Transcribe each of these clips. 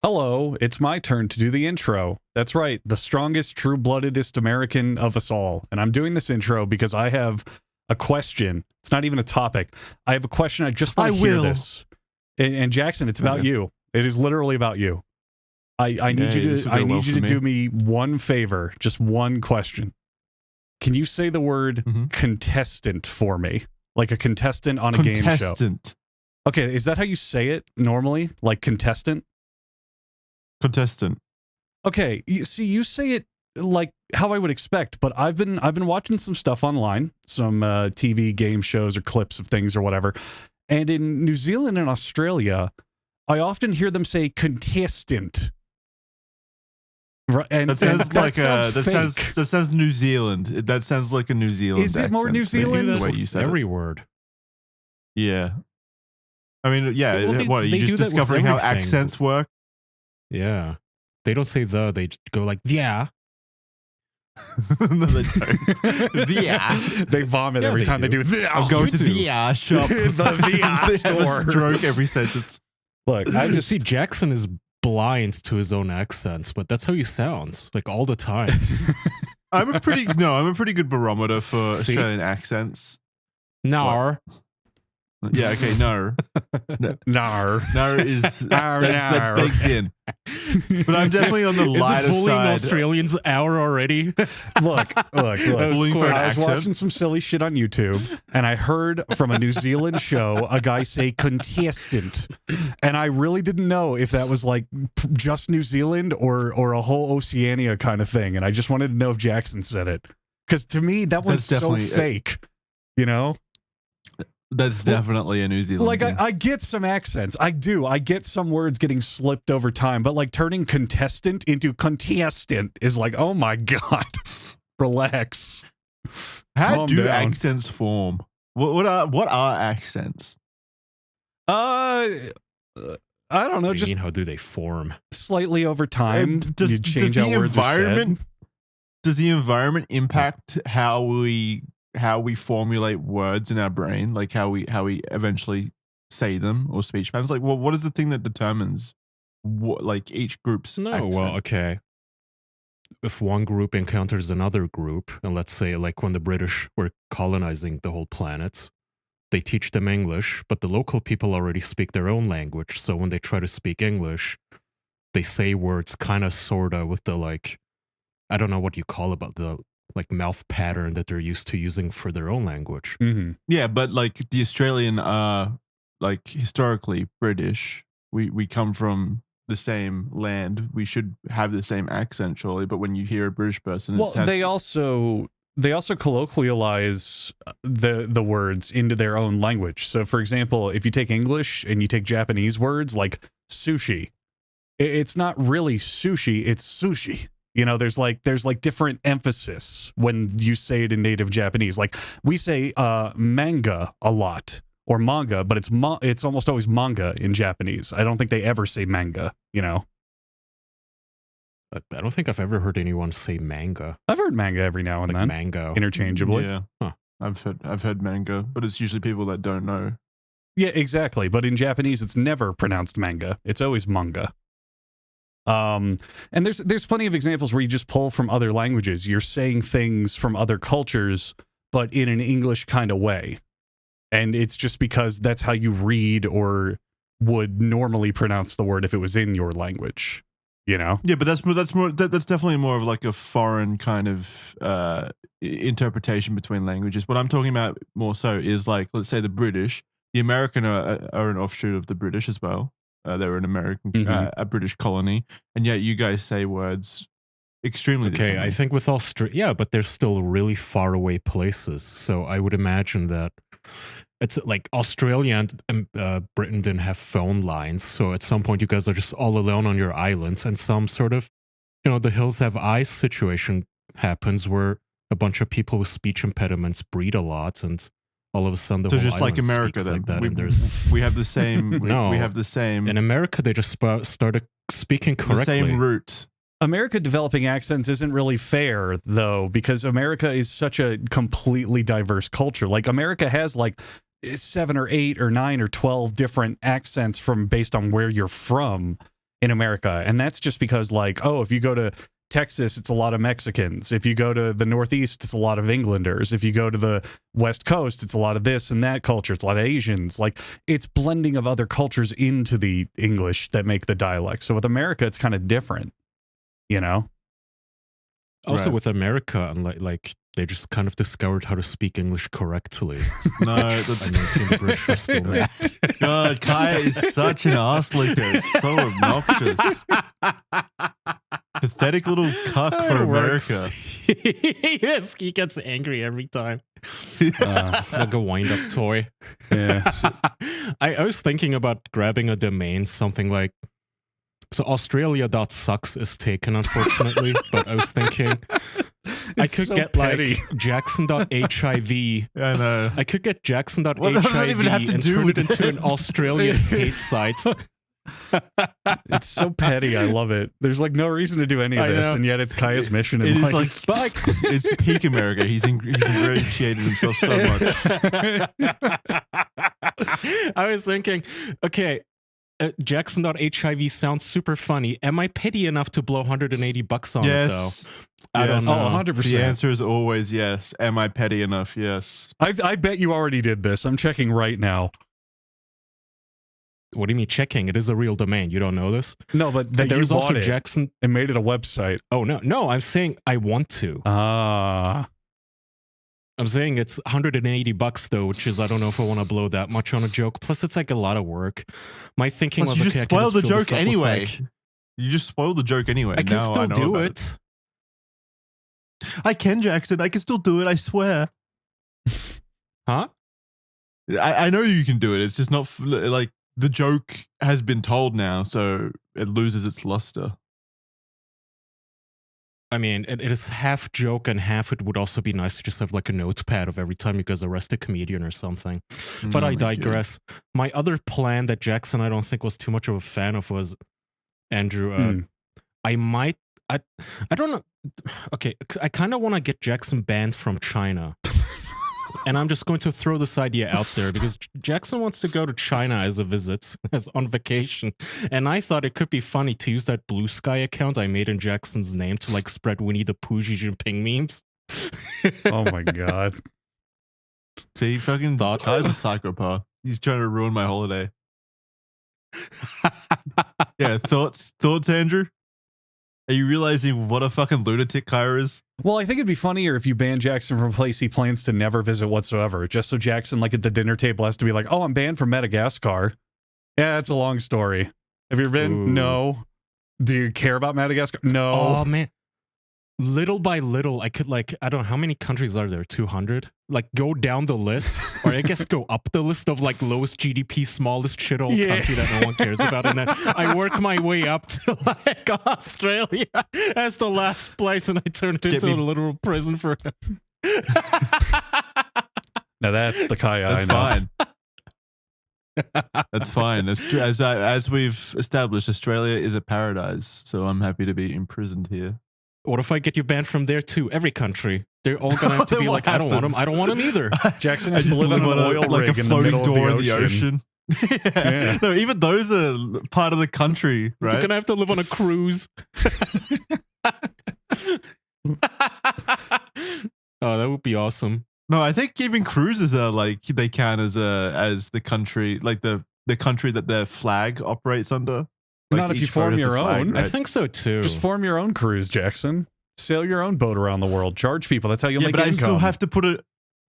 Hello, it's my turn to do the intro. That's right, the strongest, true-bloodedest American of us all. And I'm doing this intro because I have a question. It's not even a topic. I have a question. I just want to hear this. And Jackson, it's about you. It is literally about you. I need you to do me one favor, just one question. Can you say the word contestant for me? Like a contestant on a game show. Okay, is that how you say it normally? Like contestant? Contestant. Okay, you say it like how I would expect, but I've been watching some stuff online, some TV game shows or clips of things or whatever, and in New Zealand and Australia, I often hear them say contestant. Right, and that sounds that sounds New Zealand. That sounds like a New Zealand. Is it more New Zealand? The way you said every it. word. Yeah. I mean, yeah. Well, what are you just discovering how accents work? Yeah. They don't say the. They go like yeah. No, they don't. Yeah. They vomit every time they do. I'm going to the shop. the store. Stroke every sentence. Look, I just see Jackson is blind to his own accents, but that's how he sounds like all the time. I'm a pretty good barometer for Australian accents. Nar. Yeah, okay, no. Nar is that's baked in. But I'm definitely on the lighter bullying side. Australians hour already. Look. Bullying for an I was accent. watching some silly shit on YouTube, and I heard from a New Zealand show a guy say contestant, and I really didn't know if that was like just New Zealand or a whole Oceania kind of thing, and I just wanted to know if Jackson said it, because to me that one's so fake, you know. That's definitely a New Zealand. Like I get some accents. I do. I get some words getting slipped over time, but like turning contestant into contestant is like, oh my God. Relax. How Calm do down. accents form? What are accents? I don't know. What do you Just mean, how do they form? slightly over time. Does you change the how words are environment said. does the environment impact how we formulate words in our brain, like how we eventually say them or speech patterns? Like, well, what is the thing that determines what, like, each group's accent? Well, okay. If one group encounters another group, and let's say like when the British were colonizing the whole planet, they teach them English, but the local people already speak their own language. So when they try to speak English, they say words kind of sort of with the, like, I don't know what you call about the like mouth pattern that they're used to using for their own language. Mm-hmm. Yeah, but like the Australian like historically British, we come from the same land. We should have the same accent, surely. But when you hear a British person, Well, they also colloquialize the words into their own language. So, for example, if you take English and you take Japanese words like sushi, it's not really sushi; it's sushi. You know, there's like different emphasis when you say it in native Japanese. Like we say manga a lot, or manga, but it's almost always manga in Japanese. I don't think they ever say manga, you know. I don't think I've ever heard anyone say manga. I've heard manga every now and Like then, mango. interchangeably. Yeah, Huh. I've heard manga, but it's usually people that don't know. Yeah, exactly. But in Japanese, it's never pronounced manga. It's always manga. And there's plenty of examples where you just pull from other languages. You're saying things from other cultures, but in an English kind of way. And it's just because that's how you read or would normally pronounce the word if it was in your language, you know? Yeah, but that's definitely more of like a foreign kind of interpretation between languages. What I'm talking about more so is, like, let's say the British, the American are an offshoot of the British as well. They were an American, a British colony, and yet you guys say words extremely differently. I think with Australia, yeah, but they're still really far away places. So I would imagine that it's like Australia and Britain didn't have phone lines. So at some point, you guys are just all alone on your islands, and some sort of, the hills have eyes situation happens where a bunch of people with speech impediments breed a lot, and all of a sudden, the whole just like island America, speaks then like that, we, and there's we have the same. we have the same. In America, they just started speaking correctly. The same root. America developing accents isn't really fair, though, because America is such a completely diverse culture. Like, America has like 7 or 8 or 9 or 12 different accents based on where you're from. in America. And that's just because, like, oh, if you go to Texas, it's a lot of Mexicans. If you go to the Northeast, it's a lot of Englanders. If you go to the West Coast, it's a lot of this and that culture. It's a lot of Asians. Like, it's blending of other cultures into the English that make the dialect. So with America, it's kind of different, you know? Also Right. with America, and like they just kind of discovered how to speak English correctly. No, that's I maintain the British are still mad. God, Kai is such an ass licker. It's so obnoxious. Pathetic little cuck for It works. America. Yes, he gets angry every time. Like a wind-up toy. Yeah. I was thinking about grabbing a domain, something like, so Australia.sucks is taken, unfortunately, but I was thinking I It's could so get petty. like Jackson.hiv. I know. I could get Jackson.hiv What does that even have to and do turn with it into it? an Australian hate site. It's so petty. I love it. There's like no reason to do any of I this, know. and yet it's Kaya's mission in It is life. like it's peak America. He's ingratiated himself so much. I was thinking, okay, Jackson.hiv sounds super funny. Am I petty enough to blow $180 on it, though? Yes. I don't Yes. know. Oh, 100%. The answer is always yes. Am I petty enough? Yes. I bet you already did this. I'm checking right now. What do you mean checking? It is a real domain. You don't know this? No, but that you There's bought also it Jackson. and made it a website. Oh, no, I'm saying I want to. Ah. I'm saying it's $180 though, which is, I don't know if I want to blow that much on a joke. Plus, it's like a lot of work. My thinking Plus, was, you okay, just I can spoiled the fill this joke up with, anyway. like- You just spoiled the joke anyway. I can Now still know do about it. I can, Jackson. I can still do it. I swear. Huh? I know you can do it. It's just not like the joke has been told now, so it loses its luster. I mean, it is half joke and half it would also be nice to just have like a notepad of every time you guys arrest a comedian or something. But No, I we do. digress. My other plan that Jackson I don't think was too much of a fan of was, Andrew, I don't know. Okay, I kind of want to get Jackson banned from China. And I'm just going to throw this idea out there because Jackson wants to go to China as a visit, as on vacation. And I thought it could be funny to use that Blue Sky account I made in Jackson's name to like spread Winnie the Pooh Xi Jinping memes. Oh my god. See, fucking Thoughts? Kai's a psychopath. He's trying to ruin my holiday. Yeah, thoughts, Andrew? Are you realizing what a fucking lunatic Kai is? Well, I think it'd be funnier if you banned Jackson from a place he plans to never visit whatsoever, just so Jackson, like at the dinner table, has to be like, "Oh, I'm banned from Madagascar." Yeah, it's a long story. Have you ever been? Ooh. No. Do you care about Madagascar? No. Oh man. Little by little, I could like, I don't know, how many countries are there? 200? Like go down the list, or I guess go up the list of like lowest GDP, smallest shithole Yeah. country that no one cares about. And then I work my way up to like Australia as the last place and I turn it Get into me- a literal prison for him. Now that's the Kaya That's I know. fine. That's fine. As we've established, Australia is a paradise, so I'm happy to be imprisoned here. What if I get you banned from there too? Every country. They're all gonna have to be Then like, what I don't want him. happens? I don't want him either. Jackson I has to just live on an oil like rig a in the floating middle door of in the ocean. Yeah. No, even those are part of the country, You're right? gonna have to live on a cruise. Oh, that would be awesome. No, I think even cruises are like they count as the country, like the country that their flag operates under. Like Not if you each boat form has a your flag, own. right? I think so too. Just form your own cruise, Jackson. Sail your own boat around the world. Charge people. That's how you'll Yeah, make but I income. still have to put it.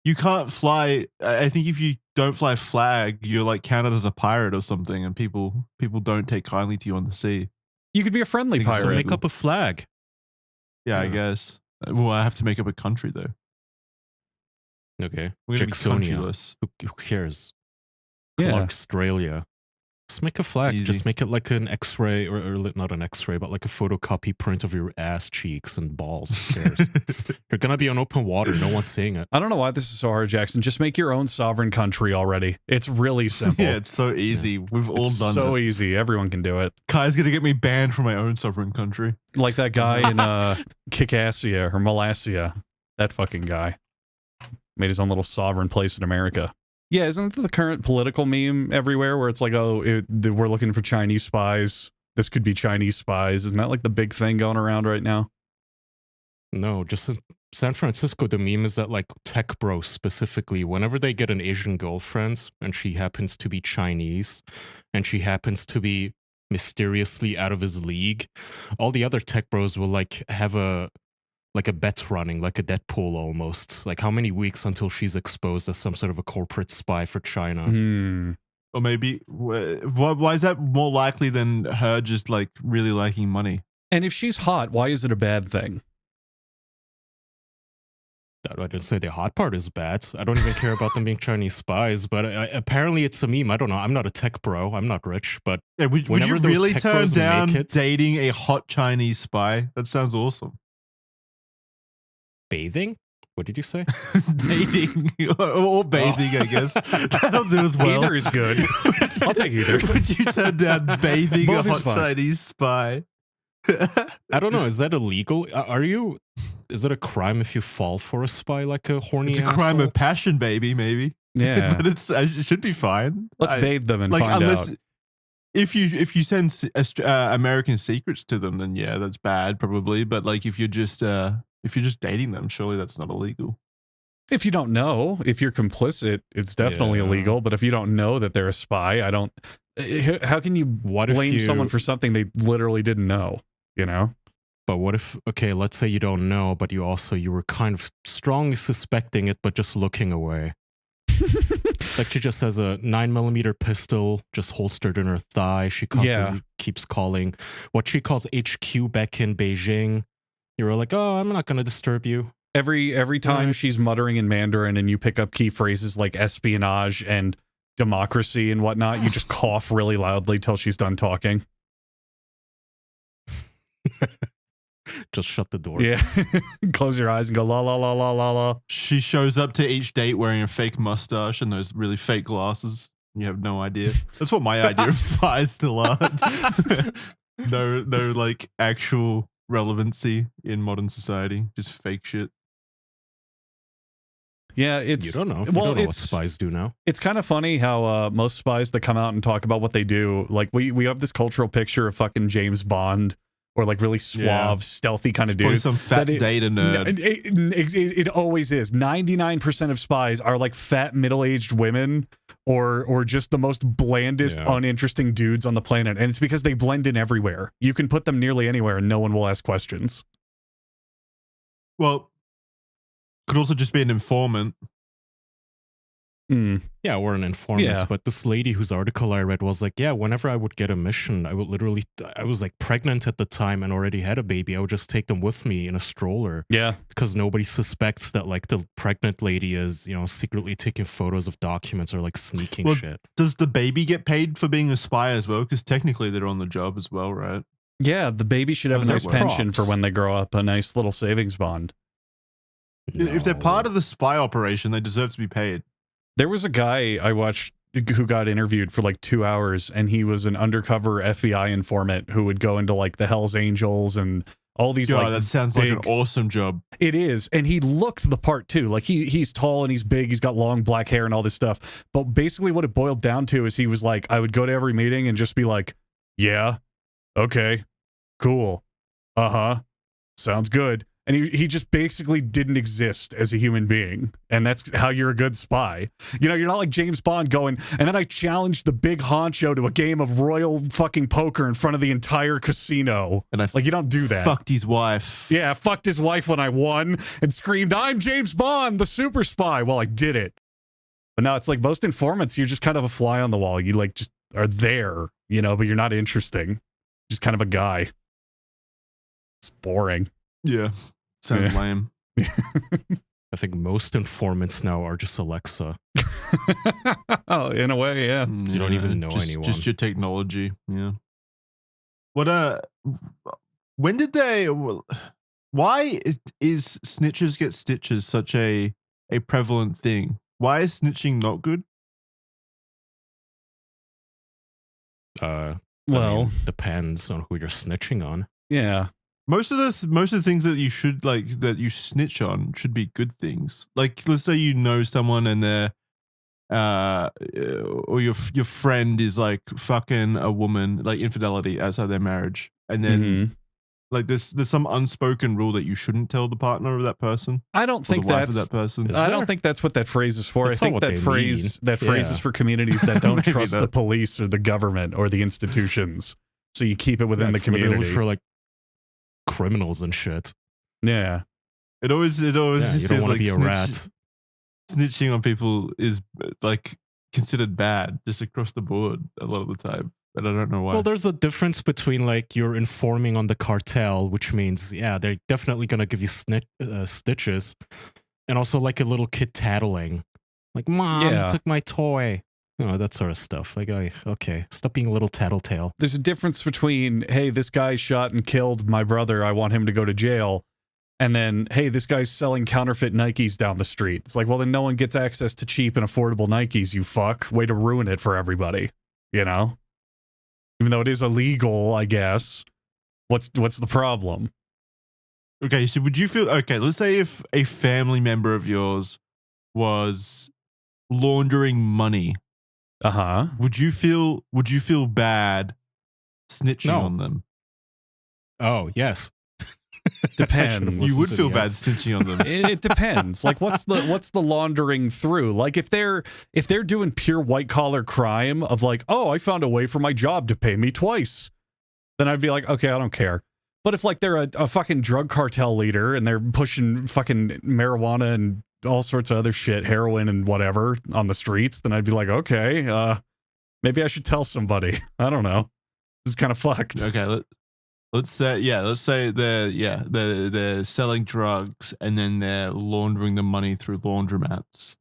You can't fly. I think if you don't fly flag, you're like counted as a pirate or something, and people don't take kindly to you on the sea. You could be a friendly Because So pirate. make up a flag. Yeah, I Yeah. guess. Well, I have to make up a country though. Okay. We're gonna be Jacksonia. countryless. Who cares? Yeah. Clarke, Australia. Just make a flag. Easy. Just make it like an X-ray, or not an X-ray, but like a photocopy print of your ass cheeks and balls. Who cares? You're gonna be on open water. No one's seeing it. I don't know why this is so hard, Jackson. Just make your own sovereign country already. It's really simple. Yeah, it's so easy. We've all It's done so it. easy. Everyone can do it. Kai's gonna get me banned from my own sovereign country. Like that guy in Kickassia or Malassia. That fucking guy. Made his own little sovereign place in America. Yeah, isn't it the current political meme everywhere where it's like, oh, we're looking for Chinese spies this could be Chinese spies. Isn't that like the big thing going around right now? No, just in San Francisco, the meme is that like tech bros specifically, whenever they get an Asian girlfriend and she happens to be Chinese and she happens to be mysteriously out of his league, all the other tech bros will like have a bet running, like a Deadpool almost. Like how many weeks until she's exposed as some sort of a corporate spy for China? Or maybe, why is that more likely than her just like really liking money? And if she's hot, why is it a bad thing? I didn't say the hot part is bad. I don't even care about them being Chinese spies, but apparently it's a meme. I don't know. I'm not a tech bro. I'm not rich, but Yeah, would you whenever those really tech turn bros down make it- dating a hot Chinese spy? That sounds awesome. bathing? What did you say? Dating or bathing, I guess. That'll do as well. Either is good. I'll take either. Would you turn down bathing Both a is hot fine. Chinese spy? I don't know. Is that illegal? Is it a crime if you fall for a spy like a horny It's a crime asshole? of passion, baby, maybe. Yeah. But it should be fine. Let's bathe them and like find unless out. if you send American secrets to them, then yeah, that's bad probably. But like if you're just dating them, surely that's not illegal. If you don't know, if you're complicit, it's definitely Yeah. illegal. But if you don't know that they're a spy, I don't. How can you What if blame you- someone for something they literally didn't know? You know? But what if, okay, let's say you don't know, but you were kind of strongly suspecting it, but just looking away. Like she just has a 9mm pistol just holstered in her thigh. She constantly keeps calling what she calls HQ back in Beijing. You're like, oh, I'm not going to disturb you. Every time Right. she's muttering in Mandarin and you pick up key phrases like espionage and democracy and whatnot, you just cough really loudly till she's done talking. Just shut the door. Yeah. Close your eyes and go la la la la la la. She shows up to each date wearing a fake mustache and those really fake glasses. You have no idea. That's what my idea of spies still are. No, like actual relevancy in modern society. Just fake shit. Yeah, it's You don't know. You well, don't know what it's spies do now. it's kind of funny how most spies that come out and talk about what they do, like we have this cultural picture of fucking James Bond or like really suave, Yeah. stealthy kind of Probably dude. some fat that data nerd. It always is. 99% of spies are like fat middle-aged women or just the most blandest, Yeah. uninteresting dudes on the planet. And it's because they blend in everywhere. You can put them nearly anywhere and no one will ask questions. Well, could also just be an informant. Hmm. Yeah, or an informant. Yeah. But this lady whose article I read was like, yeah, whenever I would get a mission, I was like pregnant at the time and already had a baby. I would just take them with me in a stroller Yeah. because nobody suspects that like the pregnant lady is, secretly taking photos of documents or like sneaking Well, shit. Does the baby get paid for being a spy as well? Because technically they're on the job as well, right? Yeah, the baby should have a How's nice that work? pension for when they grow up, a nice little savings bond. If they're part of the spy operation, they deserve to be paid. There was a guy I watched who got interviewed for like 2 hours, and he was an undercover FBI informant who would go into like the Hells Angels and all these. God, like, that sounds like an big- awesome job. It is, and he looked the part too. Like he's tall and he's big. He's got long black hair and all this stuff. But basically, what it boiled down to is he was like, I would go to every meeting and just be like, "Yeah, okay, cool, sounds good." And he just basically didn't exist as a human being. And that's how you're a good spy. You're not like James Bond going, and then I challenged the big honcho to a game of royal fucking poker in front of the entire casino. And I Like, you don't do that. Fucked his wife. Yeah, I fucked his wife when I won and screamed, I'm James Bond, the super spy. Well, I did it. But now it's like most informants, you're just kind of a fly on the wall. You like just are there, but you're not interesting. Just kind of a guy. It's boring. Yeah. Sounds Yeah. lame. I think most informants now are just Alexa. Oh, in a way, yeah. You don't even know anyone. Just your technology. Yeah. What when did they why is snitches get stitches such a prevalent thing? Why is snitching not good? I Well, mean, depends on who you're snitching on. yeah. Most of the things that you should that you snitch on should be good things. Like let's say you know someone and or your friend is like fucking a woman, like infidelity outside their marriage, and then Mhm. like there's some unspoken rule that you shouldn't tell the partner of that person. I don't Or think the wife of that's. that person. Is I there? don't think that's what that phrase is for. That's I not think what that they phrase mean. is Yeah. for communities that don't Maybe trust the not. police or the government or the institutions. So you keep it within the That's literally community. for like criminals and shit. Yeah. It always Yeah, just you don't seems want to like be a rat. snitching on people is like considered bad just across the board a lot of the time, but I don't know why. Well, there's a difference between like you're informing on the cartel, which means yeah, they're definitely gonna give you stitches, and also like a little kid tattling, like "Mom, Yeah. you took my toy," that sort of stuff. Like, okay, stop being a little tattletale. There's a difference between, hey, this guy shot and killed my brother, I want him to go to jail, and then, hey, this guy's selling counterfeit Nikes down the street. It's like, well, then no one gets access to cheap and affordable Nikes, you fuck. Way to ruin it for everybody, you know? Even though it is illegal, I guess. What's the problem? Okay, so would you feel okay? Let's say if a family member of yours was laundering money, Uh-huh. would you feel bad snitching No. on them? Oh yes, Depends. You would listened to feel the bad answer. snitching on them. It depends. Like, what's the laundering through? Like, if they're doing pure white collar crime of like, oh, I found a way for my job to pay me twice, then I'd be like, okay, I don't care. But if like they're a fucking drug cartel leader and they're pushing fucking marijuana and all sorts of other shit, heroin and whatever on the streets, then I'd be like, okay, maybe I should tell somebody. I don't know. This is kind of fucked. Okay, let's say they're selling drugs and then they're laundering the money through laundromats.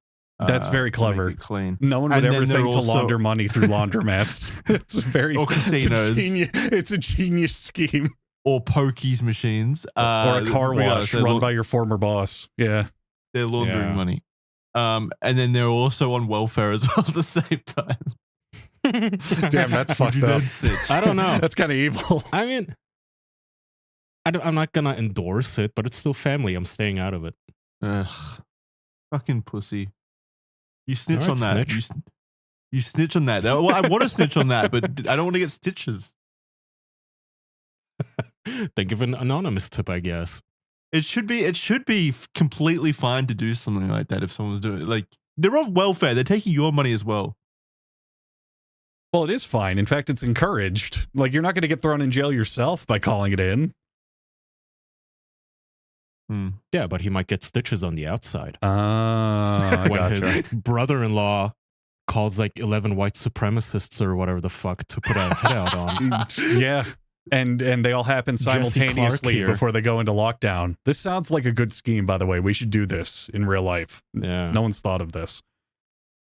That's very to make clever. it clean. No one would And ever then they're think to also- launder money through laundromats. It's a very Or casinos. It's a genius scheme. Or pokies machines. Or a car regardless, wash run by your former boss. Yeah. they're laundering Yeah. money. And then they're also on welfare as well at the same time. Damn, that's Would fucked you up. then snitch? I don't know. That's kind of evil. I mean, I'm not gonna endorse it, but it's still family. I'm staying out of it. Ugh, fucking pussy. You snitch Alright, on that. snitch. You snitch on that. Well, I want to snitch on that, but I don't want to get stitches. They give an anonymous tip, I guess. It should be completely fine to do something like that if someone's doing it. Like, they're on welfare. They're taking your money as well. Well, it is fine. In fact, it's encouraged. Like, you're not going to get thrown in jail yourself by calling it in. Yeah, but he might get stitches on the outside. I When gotcha. his brother-in-law calls like 11 white supremacists or whatever the fuck to put a head out on. Yeah. And they all happen Clarke simultaneously here. before they go into lockdown. This sounds like a good scheme, by the way. We should do this in real life. Yeah. No one's thought of this.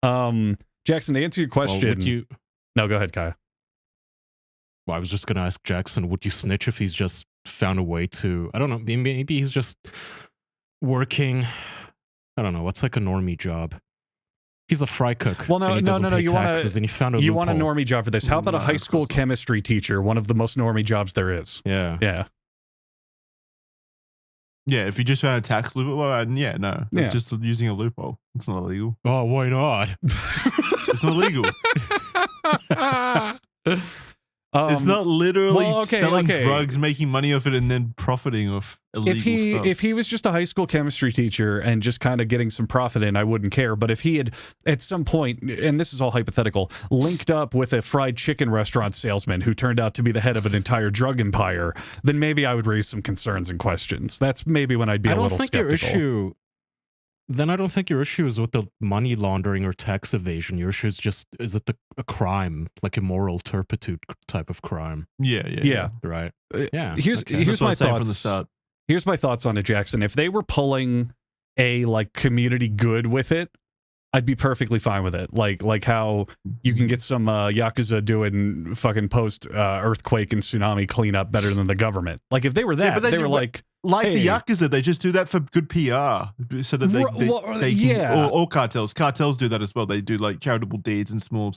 Jackson, to answer your Well, question. would you, No, go ahead, Kaya. well, I was just going to ask Jackson, would you snitch if he's just found a way to, I don't know, maybe he's just working, I don't know, what's like a normie job? He's a fry cook. Well, no, and he no, doesn't no, no, pay you wanna- taxes, and he found a You want a loophole. normie job for this. How about a No, high of school course not. chemistry teacher, one of the most normie jobs there is? Yeah. Yeah. Yeah, if you just found a tax loophole, well, yeah, no. It's Yeah. just using a loophole. It's not illegal. Oh, why not? It's not illegal. It's not literally well, okay, selling okay. drugs, making money off it, and then profiting off illegal stuff. If he was just a high school chemistry teacher and just kind of getting some profit in, I wouldn't care. But if he had at some point, and this is all hypothetical, linked up with a fried chicken restaurant salesman who turned out to be the head of an entire drug empire, then maybe I would raise some concerns and questions. That's maybe when I'd be a little skeptical. I don't think your issue is with the money laundering or tax evasion. Your issue is just, is it a crime, like a moral turpitude type of crime, Yeah. right? Uh, Yeah. Here's okay. here's That's what I my was saying thoughts from the start. Here's my thoughts on it, Jackson. If they were pulling a like community good with it, I'd be perfectly fine with it. Like how you can get some Yakuza doing fucking post earthquake and tsunami cleanup better than the government. Like if they were that, but they they were do- like, Like the Hey. Yakuza, they just do that for good PR, so that they can, yeah. or cartels do that as well. They do like charitable deeds in small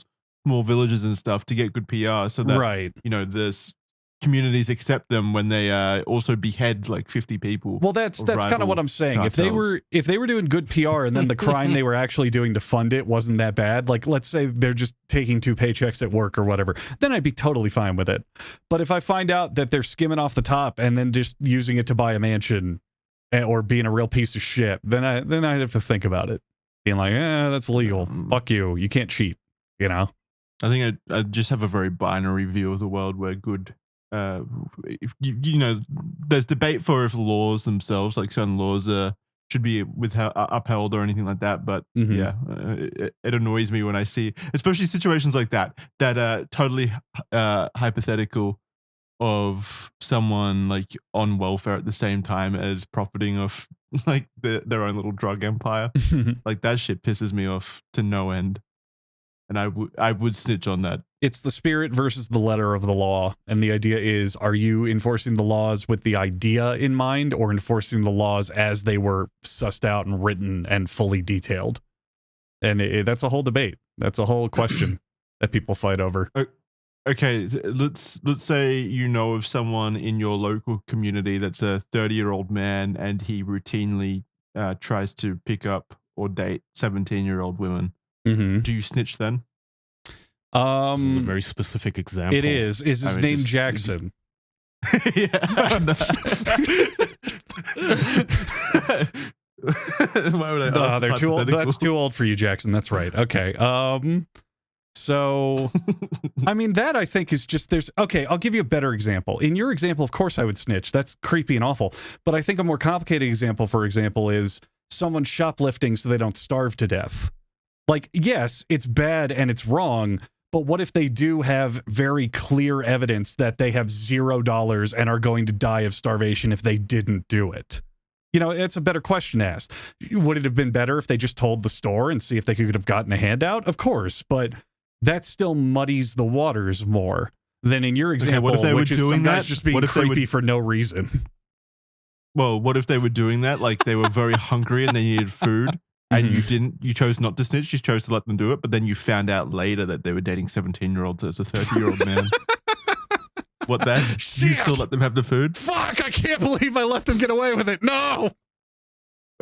villages and stuff to get good PR, so that right. you know there's communities accept them when they also behead like 50 people. Well, that's kind of rival what I'm saying. cartels. If they were doing good PR and then the crime they were actually doing to fund it wasn't that bad, like let's say they're just taking 2 paychecks at work or whatever, then I'd be totally fine with it. But if I find out that they're skimming off the top and then just using it to buy a mansion or being a real piece of shit, then I'd have to think about it, being like, that's illegal. Fuck you. You can't cheat. You know. I think I just have a very binary view of the world where good. If you know, there's debate for if laws themselves, like certain laws, should be upheld or anything like that. But yeah, it annoys me when I see, especially situations like that totally hypothetical of someone like on welfare at the same time as profiting off like their own little drug empire. Like that shit pisses me off to no end. And I would snitch on that. It's the spirit versus the letter of the law. And the idea is, are you enforcing the laws with the idea in mind or enforcing the laws as they were sussed out and written and fully detailed? And that's a whole debate. That's a whole question that people fight over. Okay, let's say you know of someone in your local community that's a 30-year-old man and he routinely tries to pick up or date 17-year-old women. Do you snitch then? This is a very specific example. It is. Is his name Jackson? Yeah. Why would I ask they're too old. That's too old for you, Jackson. That's right. Okay. So, I mean, that I think is just okay, I'll give you a better example. In your example, of course I would snitch. That's creepy and awful. But I think a more complicated example, for example, is someone shoplifting so they don't starve to death. Like, yes, it's bad and it's wrong, but what if they do have very clear evidence that they have $0 and are going to die of starvation if they didn't do it? You know, it's a better question to ask. Would it have been better if they just told the store and see if they could have gotten a handout? Of course, but that still muddies the waters more than in your example, what if they which were is doing some guys that? just being creepy for no reason. Well, what if they were doing that? Like they were very hungry and they needed food. And you chose not to snitch, you chose to let them do it, but then you found out later that they were dating 17-year-olds as a 30-year-old man. What then? You still let them have the food? Fuck, I can't believe I let them get away with it. No!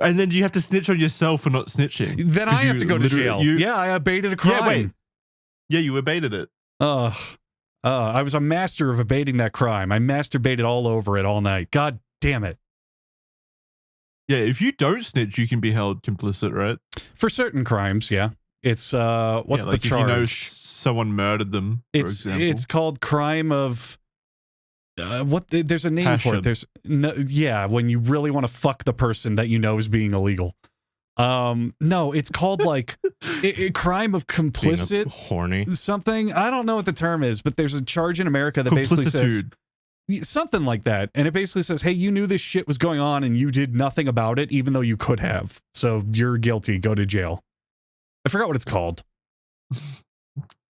And then do you have to snitch on yourself for not snitching? Then I have to go to jail. Yeah, I abated a crime. Yeah, wait. Yeah, you abated it. I was a master of abating that crime. I masturbated all over it all night. God damn it. Yeah, if you don't snitch, you can be held complicit, right? For certain crimes, yeah. It's what's like the charge? If you know someone murdered them, for example. It's called crime of there's a name Passion. for it. There's when you really want to fuck the person that you know is being illegal. No, it's called like crime of complicit, horny something. I don't know what the term is, but there's a charge in America that basically says something like that, and it basically says, hey, you knew this shit was going on and you did nothing about it even though you could have, so you're guilty, go to jail. I forgot what it's called.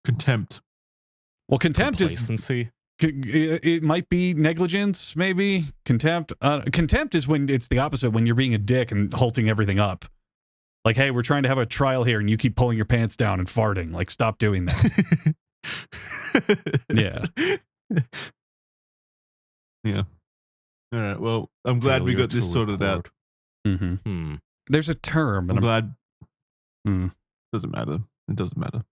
Contempt. Well, contempt Complacency. It might be negligence, maybe. Contempt is when it's the opposite, when you're being a dick and halting everything up. Like, hey, we're trying to have a trial here and you keep pulling your pants down and farting. Like, stop doing that. Yeah. Yeah. All right. Well, I'm glad we got this sorted out. There's a term. I'm glad. Doesn't matter. It doesn't matter.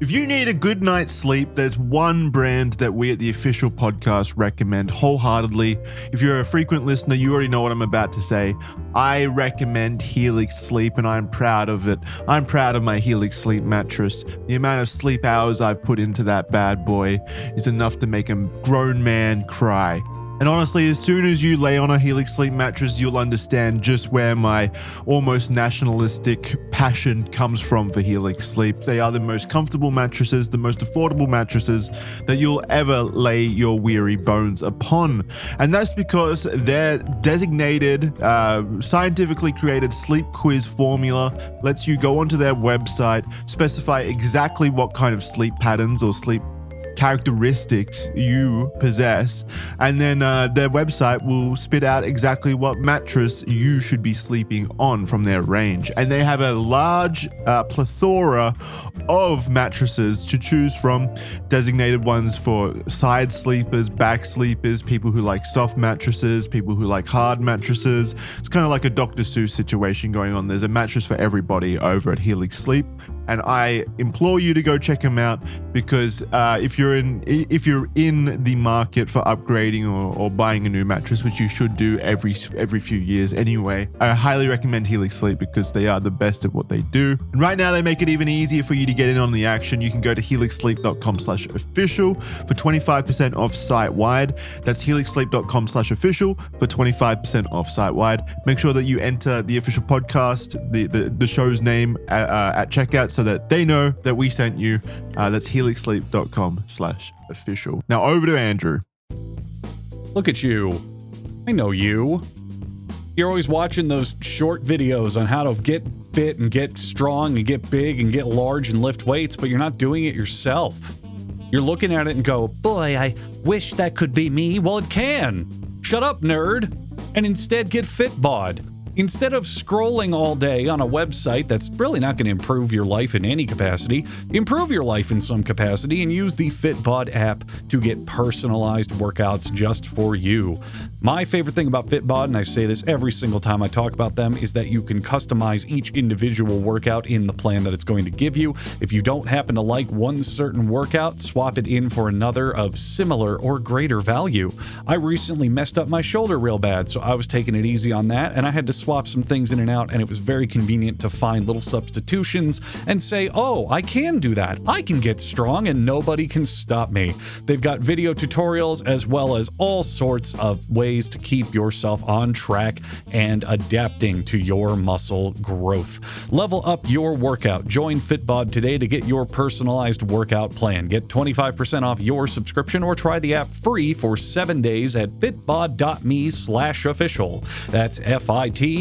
If you need a good night's sleep, there's one brand that we at the official podcast recommend wholeheartedly. If you're a frequent listener, you already know what I'm about to say. I recommend Helix Sleep, and I'm proud of it. I'm proud of my Helix Sleep mattress. The amount of sleep hours I've put into that bad boy is enough to make a grown man cry. And honestly, as soon as you lay on a Helix Sleep mattress, you'll understand just where my almost nationalistic passion comes from for Helix Sleep. They are the most comfortable mattresses, the most affordable mattresses that you'll ever lay your weary bones upon. And that's because their designated, scientifically created sleep quiz formula lets you go onto their website, specify exactly what kind of sleep patterns or sleep characteristics you possess, and then their website will spit out exactly what mattress you should be sleeping on from their range. And they have a large plethora of mattresses to choose from, designated ones for side sleepers, back sleepers, people who like soft mattresses, people who like hard mattresses. It's kind of like a Dr. Seuss situation going on. There's a mattress for everybody over at Helix Sleep, and I implore you to go check them out, because if you're in the market for upgrading or buying a new mattress, which you should do every few years anyway, I highly recommend Helix Sleep because they are the best at what they do. And right now they make it even easier for you to get in on the action. You can go to helixsleep.com/official for 25% off site-wide. That's helixsleep.com/official for 25% off site-wide. Make sure that you enter the official podcast, the show's name at checkout, so that they know that we sent you. That's helixsleep.com/official. Now over to Andrew. Look at you. I know you. You're always watching those short videos on how to get fit and get strong and get big and get large and lift weights, but you're not doing it yourself. You're looking at it and go, boy, I wish that could be me. Well, it can. Shut up, nerd. And instead get Fitbod. Instead of scrolling all day on a website that's really not going to improve your life in any capacity, improve your life in some capacity and use the Fitbod app to get personalized workouts just for you. My favorite thing about Fitbod, and I say this every single time I talk about them, is that you can customize each individual workout in the plan that it's going to give you. If you don't happen to like one certain workout, swap it in for another of similar or greater value. I recently messed up my shoulder real bad, so I was taking it easy on that, and I had to swap some things in and out, and it was very convenient to find little substitutions and say, oh, I can do that. I can get strong and nobody can stop me. They've got video tutorials as well as all sorts of ways to keep yourself on track and adapting to your muscle growth. Level up your workout. Join Fitbod today to get your personalized workout plan. Get 25% off your subscription or try the app free for 7 days at fitbod.me/official. That's fitbod.me/official.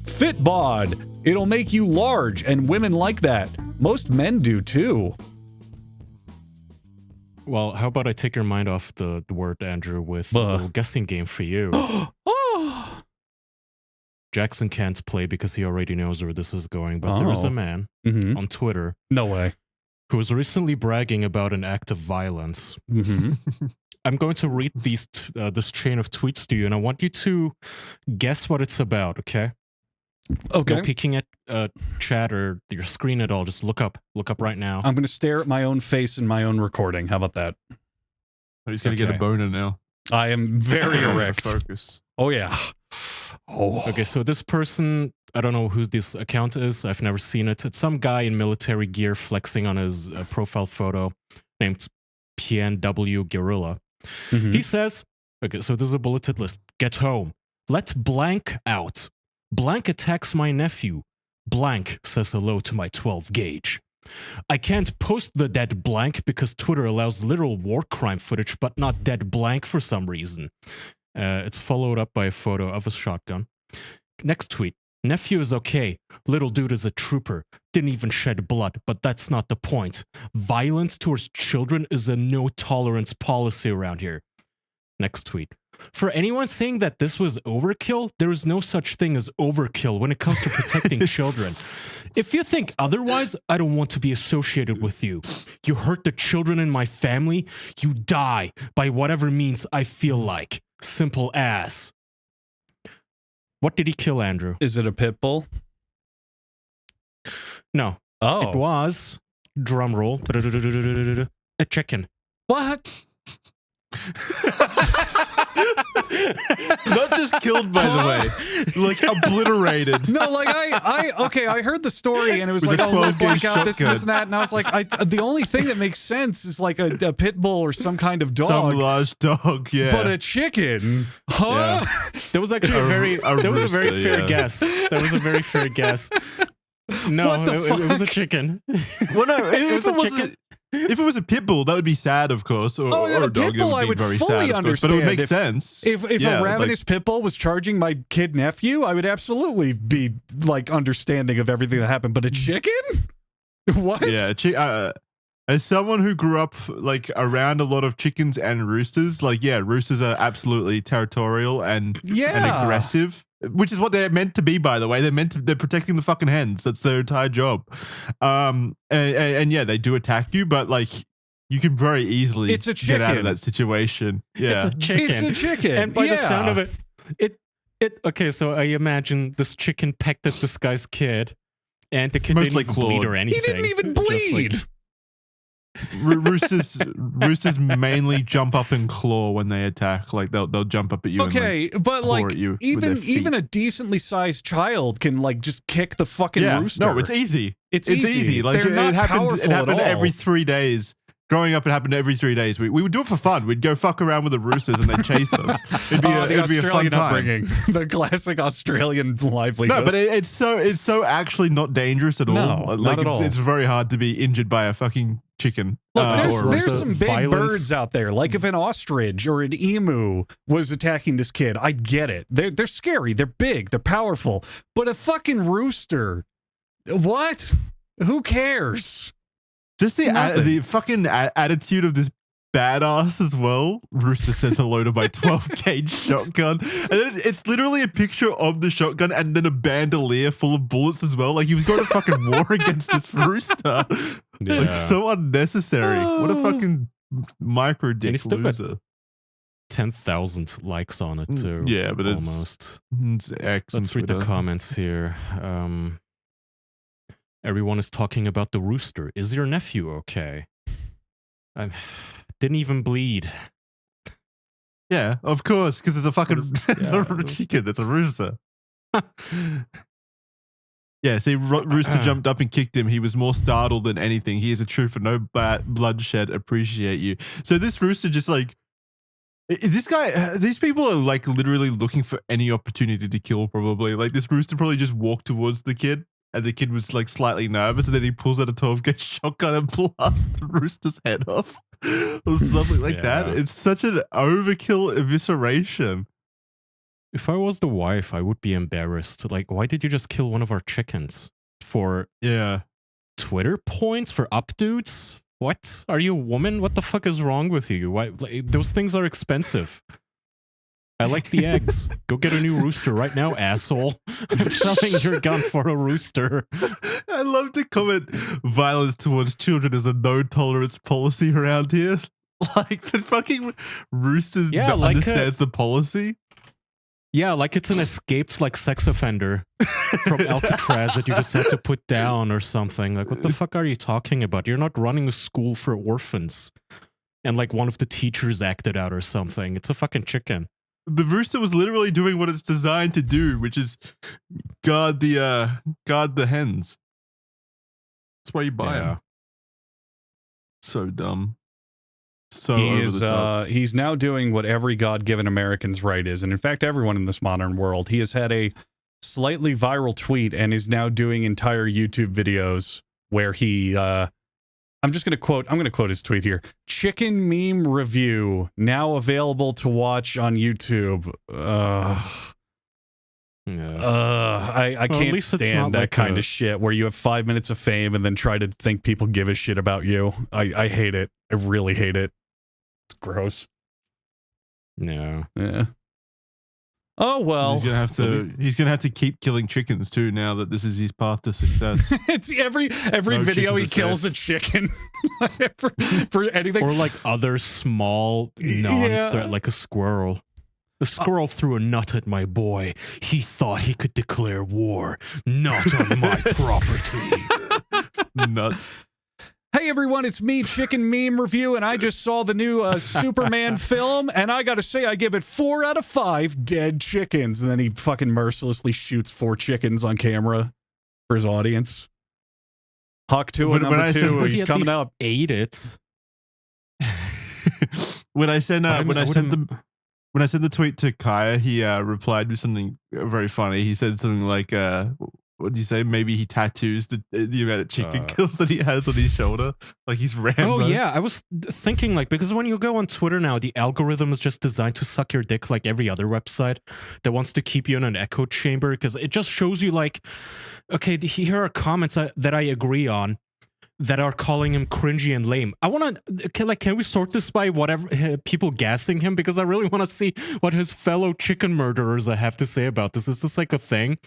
Fitbod. It'll make you large, and women like that. Most men do too. Well, how about I take your mind off the word, Andrew, with a little guessing game for you. Jackson can't play because he already knows where this is going, but there is a man on Twitter. No way. Who was recently bragging about an act of violence. I'm going to read this chain of tweets to you, and I want you to guess what it's about, okay? Okay. No peeking at chat or your screen at all. Just look up right now. I'm going to stare at my own face in my own recording. How about that? He's going to get a boner now. I am very erect. Focus. Oh, yeah. Oh. Okay, so this person, I don't know who this account is. I've never seen it. It's some guy in military gear flexing on his profile photo named PNW Guerrilla. He says, okay, so there's a bulleted list. Get home. Let blank out. Blank attacks my nephew. Blank says hello to my 12 gauge. I can't post the dead blank because Twitter allows literal war crime footage, but not dead blank for some reason. It's followed up by a photo of a shotgun. Next tweet. Nephew is okay. Little dude is a trooper. Didn't even shed blood, but that's not the point. Violence towards children is a no-tolerance policy around here. Next tweet. For anyone saying that this was overkill, there is no such thing as overkill when it comes to protecting children. If you think otherwise, I don't want to be associated with you. You hurt the children in my family, you die by whatever means I feel like. Simple as. What did he kill, Andrew? Is it a pit bull? No. Oh. It was, drum roll, a chicken. What? Not just killed, by the way, like obliterated. No, like I heard the story and it was With like, a oh, let 12 gauge black out this shotgun. and that, and I was like, the only thing that makes sense is like a pit bull or some kind of dog, Some large dog, yeah. but a chicken, huh? Yeah. There was actually a very fair guess. That was a very fair guess. No, What the it was a fuck? chicken. Well, no, was a chicken. If it was a pit bull, that would be sad, of course, or, Oh, yeah, or a a dog. pit bull, that I would would be very fully sad, of course, but it would make understand sense. If Yeah, a ravenous pit bull was charging my kid nephew, I would absolutely be like understanding of everything that happened. But a chicken? What? Yeah, as someone who grew up like around a lot of chickens and roosters, like roosters are absolutely territorial and aggressive, which is what they're meant to be. By the way, they're protecting the fucking hens. That's their entire job. And they do attack you, but like you can very easily get out of that situation. Yeah, It's a chicken. And by the sound of it, okay. So I imagine this chicken pecked at this guy's kid, and the kid didn't even bleed or anything. He didn't even bleed. Roosters mainly jump up and claw when they attack. Like they'll jump up at you. Okay, and, but claw like at you even a decently sized child can like just kick the fucking rooster. No, it's easy. It's easy. easy. Like They're not powerful it happened at all. every 3 days. Growing up, it happened every 3 days. We would do it for fun. We'd go fuck around with the roosters and they'd chase us. It'd be a fun time. Upbringing. The classic Australian livelihood. No, but it's so actually not dangerous at all. No, like not at all. It's very hard to be injured by a fucking chicken. Look, there's some big birds out there. Like if an ostrich or an emu was attacking this kid, I'd get it. They're scary. They're big. They're powerful. But a fucking rooster, what? Who cares? Just the fucking attitude of this badass as well. Rooster sent a load of my 12 gauge shotgun, and it's literally a picture of the shotgun and then a bandolier full of bullets as well. Like he was going to fucking war against this rooster. Yeah. Like so unnecessary. What a fucking micro dick loser. 10,000 likes on it too. Yeah, but almost. It's X. Let's read the comments here. Everyone is talking about the rooster. Is your nephew okay? I didn't even bleed. Yeah, of course, because it's a fucking it's a chicken. It's a rooster. Yeah, see, Rooster jumped up and kicked him. He was more startled than anything. He is a trooper. No bloodshed. Appreciate you. So this rooster just like this guy. These people are like literally looking for any opportunity to kill. Probably like this rooster probably just walked towards the kid. And the kid was like slightly nervous, and then he pulls out a 12 gauge shotgun and blasts the rooster's head off, or something like that. It's such an overkill evisceration. If I was the wife, I would be embarrassed. Like, why did you just kill one of our chickens for Twitter points for updudes? What? Are you a woman? What the fuck is wrong with you? Why? Like, those things are expensive. I like the eggs. Go get a new rooster right now, asshole. I'm selling your gun for a rooster. I love to comment violence towards children is a no tolerance policy around here. Like the fucking roosters understands the policy. Yeah, like it's an escaped like sex offender from Alcatraz that you just had to put down or something. Like, what the fuck are you talking about? You're not running a school for orphans. And like one of the teachers acted out or something. It's a fucking chicken. The rooster was literally doing what it's designed to do, which is guard the hens. That's why you buy them. So dumb. So over the top. He's now doing what every God-given American's right is, and in fact, everyone in this modern world. He has had a slightly viral tweet and is now doing entire YouTube videos where he. I'm going to quote his tweet here. Chicken meme review now available to watch on YouTube. I can't stand that kind of shit where you have 5 minutes of fame and then try to think people give a shit about you. I hate it. I really hate it. It's gross. No. Yeah. Oh well, he's gonna have to keep killing chickens too. Now that this is his path to success, it's every video he kills a chicken for anything, or like other small non-threat, like a squirrel. The squirrel threw a nut at my boy. He thought he could declare war, not on my property. Nuts. Hey everyone, it's me, Chicken Meme Review, and I just saw the new Superman film, and I gotta say, I give it 4 out of 5 dead chickens. And then he fucking mercilessly shoots 4 chickens on camera for his audience. Hawk 2 and number 2, he's coming up. Ate it. When I sent the tweet to Kaya, he replied with something very funny. He said something like, what did you say? Maybe he tattoos the amount of chicken kills that he has on his shoulder. Like he's Rambo. Oh, yeah. I was thinking, like, because when you go on Twitter now, the algorithm is just designed to suck your dick like every other website that wants to keep you in an echo chamber, because it just shows you, like, okay, here are comments that I agree on. that are calling him cringy and lame. I want to can we sort this by whatever people gassing him, because I really want to see what his fellow chicken murderers have to say about this. Is this like a thing?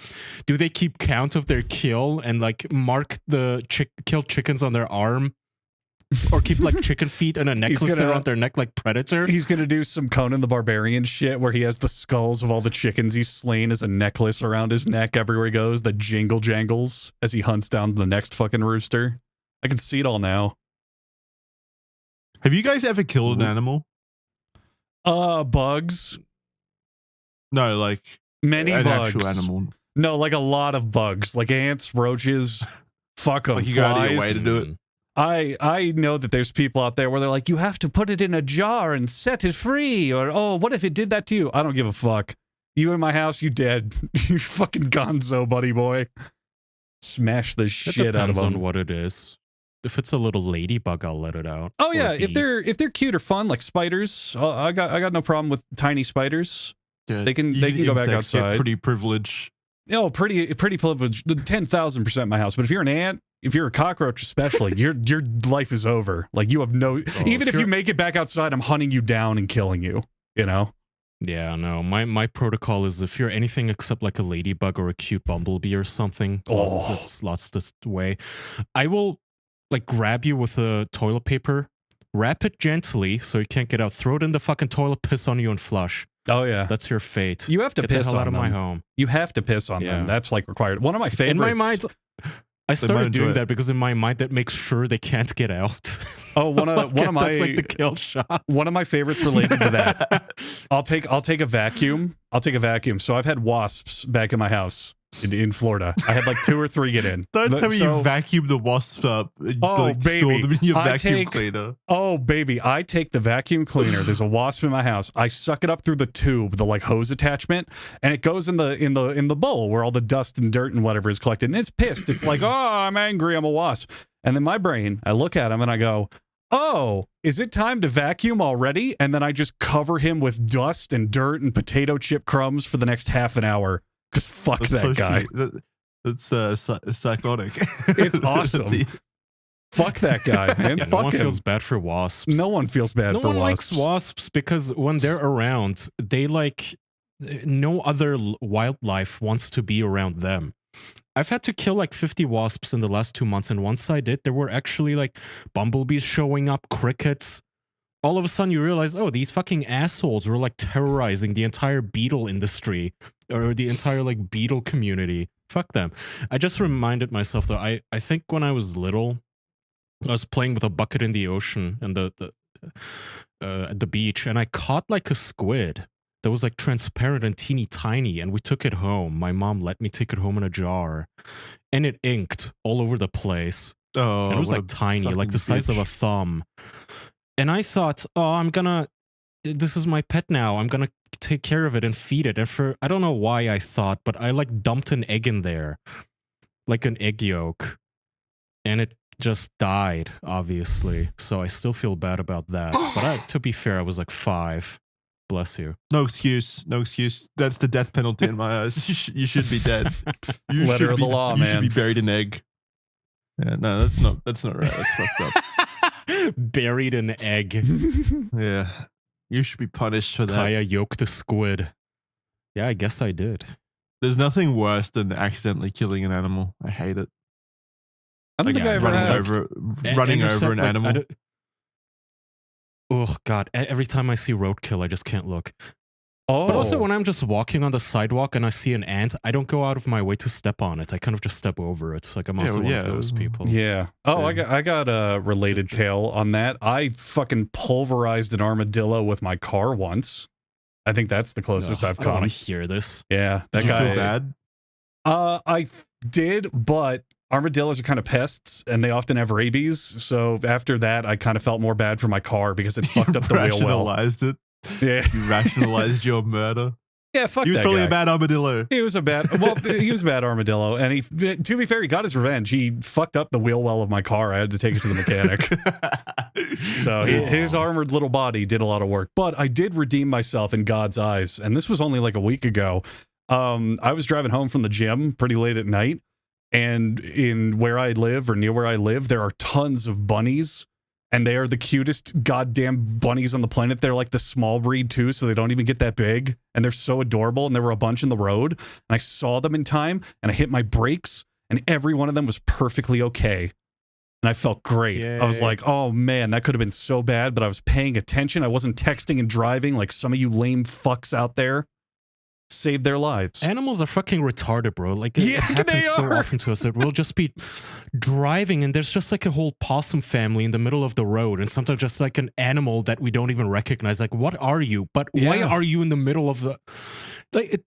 Do they keep count of their kill and like mark the killed chickens on their arm? Or keep like chicken feet and a necklace around their neck like Predator? He's gonna do some Conan the Barbarian shit where he has the skulls of all the chickens he's slain as a necklace around his neck everywhere he goes, that jingle jangles as he hunts down the next fucking rooster. I can see it all now. Have you guys ever killed an animal? Bugs. No, like many an bugs. actual animal. No, like a lot of bugs, like ants, roaches. Fuck them. Like you flies. got a way to do it. I know that there's people out there where they're like, you have to put it in a jar and set it free, or oh, what if it did that to you? I don't give a fuck. You in my house, you dead. You fucking gonzo, buddy boy. Smash the shit out of them. On what it is. If it's a little ladybug, I'll let it out. Oh yeah, if they're cute or fun, like spiders, I got no problem with tiny spiders. Yeah, they can go back outside. Pretty privileged. Oh, pretty privileged. 10,000% in my house. But if you're an ant, if you're a cockroach, especially, your life is over. Like you have no. Even if you make it back outside, I'm hunting you down and killing you. You know. Yeah, no. My protocol is if you're anything except like a ladybug or a cute bumblebee or something, that's lots this way. I will like grab you with a toilet paper, wrap it gently so you can't get out, throw it in the fucking toilet, piss on you, and flush. Oh yeah, that's your fate. You have to get piss the hell on out of them. my home. You have to piss on them. That's like required. One of my favorites. In my mind, I started doing that because in my mind that makes sure they can't get out. Oh, one of my that's like the kill shot. One of my favorites related to that. I'll take a vacuum. So I've had wasps back in my house in Florida. I had like 2 or 3 get in. Don't tell me you vacuum the wasps up and baby. store them in your vacuum cleaner. Oh baby, I take the vacuum cleaner. There's a wasp in my house. I suck it up through the tube, the like hose attachment, and it goes in the bowl where all the dust and dirt and whatever is collected. And it's pissed. It's like, oh, I'm angry. I'm a wasp. And then my brain, I look at him and I go, oh, is it time to vacuum already? And then I just cover him with dust and dirt and potato chip crumbs for the next half an hour. Because fuck That's that so guy. That's psychotic. It's awesome. Fuck that guy, man. Yeah, fuck no one him. feels bad for wasps. No one feels bad for wasps. No one likes wasps because when they're around, they like no other wildlife wants to be around them. I've had to kill like 50 wasps in the last 2 months, and once I did, there were actually like bumblebees showing up, crickets. All of a sudden you realize, oh, these fucking assholes were like terrorizing the entire beetle industry or the entire like beetle community. Fuck them. I just reminded myself though, I think when I was little, I was playing with a bucket in the ocean and at the beach, and I caught like a squid that was like transparent and teeny tiny, and we took it home. My mom let me take it home in a jar, and it inked all over the place. Oh, and it was like tiny, like the size of a thumb. And I thought, oh, this is my pet now. I'm gonna take care of it and feed it. And I don't know why I thought, but I like dumped an egg in there, like an egg yolk, and it just died, obviously. So I still feel bad about that. But to be fair, I was like 5. Bless you. No excuse. No excuse. That's the death penalty in my eyes. You should be dead. Letter of the law, man. You should be buried in egg. Yeah, no, that's not right. That's fucked up. Buried an egg. Yeah. You should be punished for that. Kaya yoked a squid. Yeah, I guess I did. There's nothing worse than accidentally killing an animal. I hate it. I don't think I ever have. Running over an animal. Oh, God. Every time I see roadkill, I just can't look. Oh. But also, when I'm just walking on the sidewalk and I see an ant, I don't go out of my way to step on it. I kind of just step over it. It's like I'm also one of those people. Yeah. Oh, I got a related tale on that. I fucking pulverized an armadillo with my car once. I think that's the closest I've come. I want to hear this. Yeah. Did you feel bad? I did, but armadillos are kind of pests and they often have rabies. So after that, I kind of felt more bad for my car because it fucked up the wheel well. Rationalized it. Yeah. You rationalized your murder. Yeah, fuck that guy. He was probably a bad armadillo. He was a bad armadillo. And to be fair, he got his revenge. He fucked up the wheel well of my car. I had to take it to the mechanic. So his armored little body did a lot of work. But I did redeem myself in God's eyes. And this was only like a week ago. I was driving home from the gym pretty late at night. And in where I live or near where I live, there are tons of bunnies. And they are the cutest goddamn bunnies on the planet. They're like the small breed too, so they don't even get that big. And they're so adorable. And there were a bunch in the road. And I saw them in time, and I hit my brakes, and every one of them was perfectly okay. And I felt great. Yay. I was like, oh man, that could have been so bad, but I was paying attention. I wasn't texting and driving like some of you lame fucks out there. Saved their lives. Animals are fucking retarded, bro. Like, it Yeah, happens they so are. often to us that we'll just be driving and there's just like a whole possum family in the middle of the road, and sometimes just like an animal that we don't even recognize. Like, what are you? But why Yeah. are you in the middle of the... Like,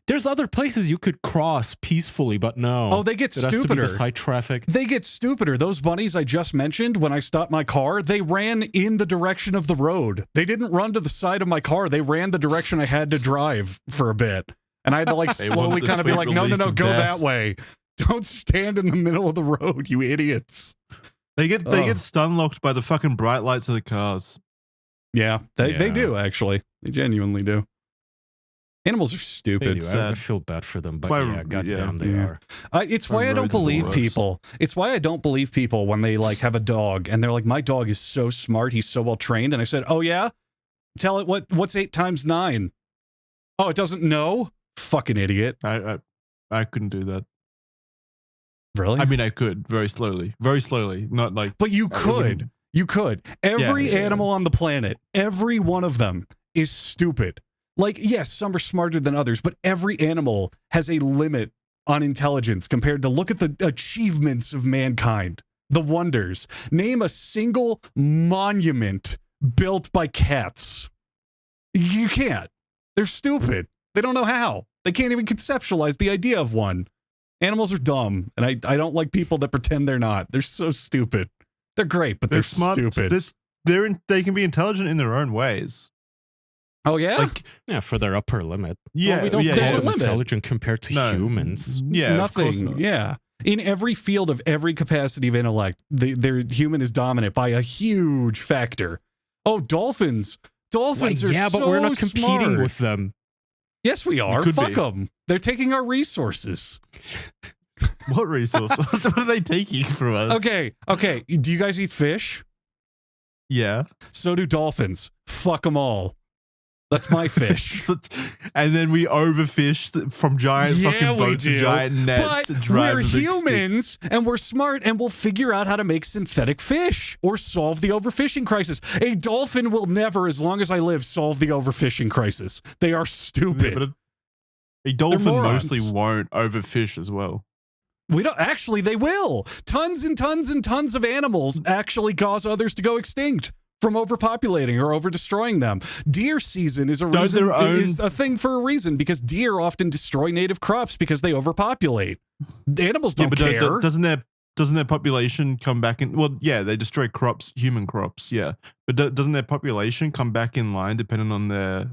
there's other places you could cross peacefully, but no. Oh, they get It has to be stupider. this high traffic. They get stupider. Those bunnies I just mentioned, when I stopped my car, they ran in the direction of the road. They didn't run to the side of my car. They ran the direction I had to drive for a bit. And I had to like They slowly wanted the kind of be sweet like, no, release of go death. that way. Don't stand in the middle of the road, you idiots. They get Oh. stun locked by the fucking bright lights of the cars. Yeah, they Yeah. do, actually. They genuinely do. Animals are They stupid. do. I sad. feel bad for them, but Why- yeah, goddamn, they yeah. are. It's Front why I don't roads are the believe worst. people. It's why I don't believe people when they like have a dog and they're like, my dog is so smart, he's so well trained. And I said, oh yeah? Tell it what's 8 times 9? Oh, it doesn't know? Fucking idiot. I couldn't do that. Really? I mean, I could very slowly, not like. But you I could. wouldn't. You could. Every yeah. animal on the planet, every one of them is stupid. Like, yes, some are smarter than others, but every animal has a limit on intelligence compared to look at the achievements of mankind, the wonders. Name a single monument built by cats. You can't. They're stupid. They don't know how. They can't even conceptualize the idea of one. Animals are dumb, and I don't like people that pretend they're not. They're so stupid. They're great, but they're smart. stupid. They can be intelligent in their own ways. Oh, yeah? Like, Yeah, for their upper limit. yeah, Well, we don't yeah, call there's a them limit. intelligent compared to No. humans. Yeah, of course Nothing. not. Yeah. In every field of every capacity of intellect, their human is dominant by a huge factor. Oh, dolphins. Dolphins Like, are yeah, but so we're not competing smart. with them. Yes, we are. could Fuck be. them. They're taking our resources. What resource? What are they taking from us? Okay. Do you guys eat fish? Yeah. So do dolphins. Fuck them all. That's my fish. And then we overfish from giant Yeah, fucking we boats and do. giant nets. But and drive we're the big stick. humans and we're smart and we'll figure out how to make synthetic fish or solve the overfishing crisis. A dolphin will never, as long as I live, solve the overfishing crisis. They are stupid. Yeah, but a dolphin morons. mostly won't overfish as well. We don't actually, they will. Tons and tons and tons of animals actually cause others to go extinct from overpopulating or over destroying them. Deer season is is a thing for a reason, because deer often destroy native crops because they overpopulate. The animals don't care. Doesn't their population come back in? Well, yeah, they destroy crops, human crops, yeah. But doesn't their population come back in line depending on their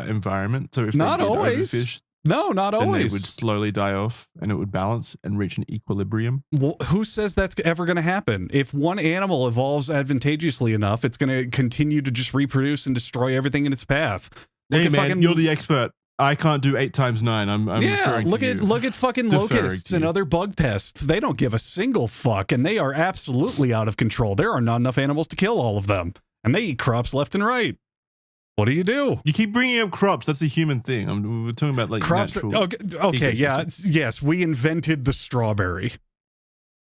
environment? So if Not they did always. overfish, No, not then they always. would slowly die off and it would balance and reach an equilibrium. Well, who says that's ever going to happen? If one animal evolves advantageously enough, it's going to continue to just reproduce and destroy everything in its path. Look Hey at man, fucking- you're the expert. I can't do 8 times 9. I'm yeah, referring look to at you. look at fucking Deferring locusts to and you. other bug pests. They don't give a single fuck, and they are absolutely out of control. There are not enough animals to kill all of them, and they eat crops left and right. What do you do? You keep bringing up crops. That's a human thing. We're talking about like Crops. natural. Okay, yeah, ecosystem. yes, we invented the strawberry.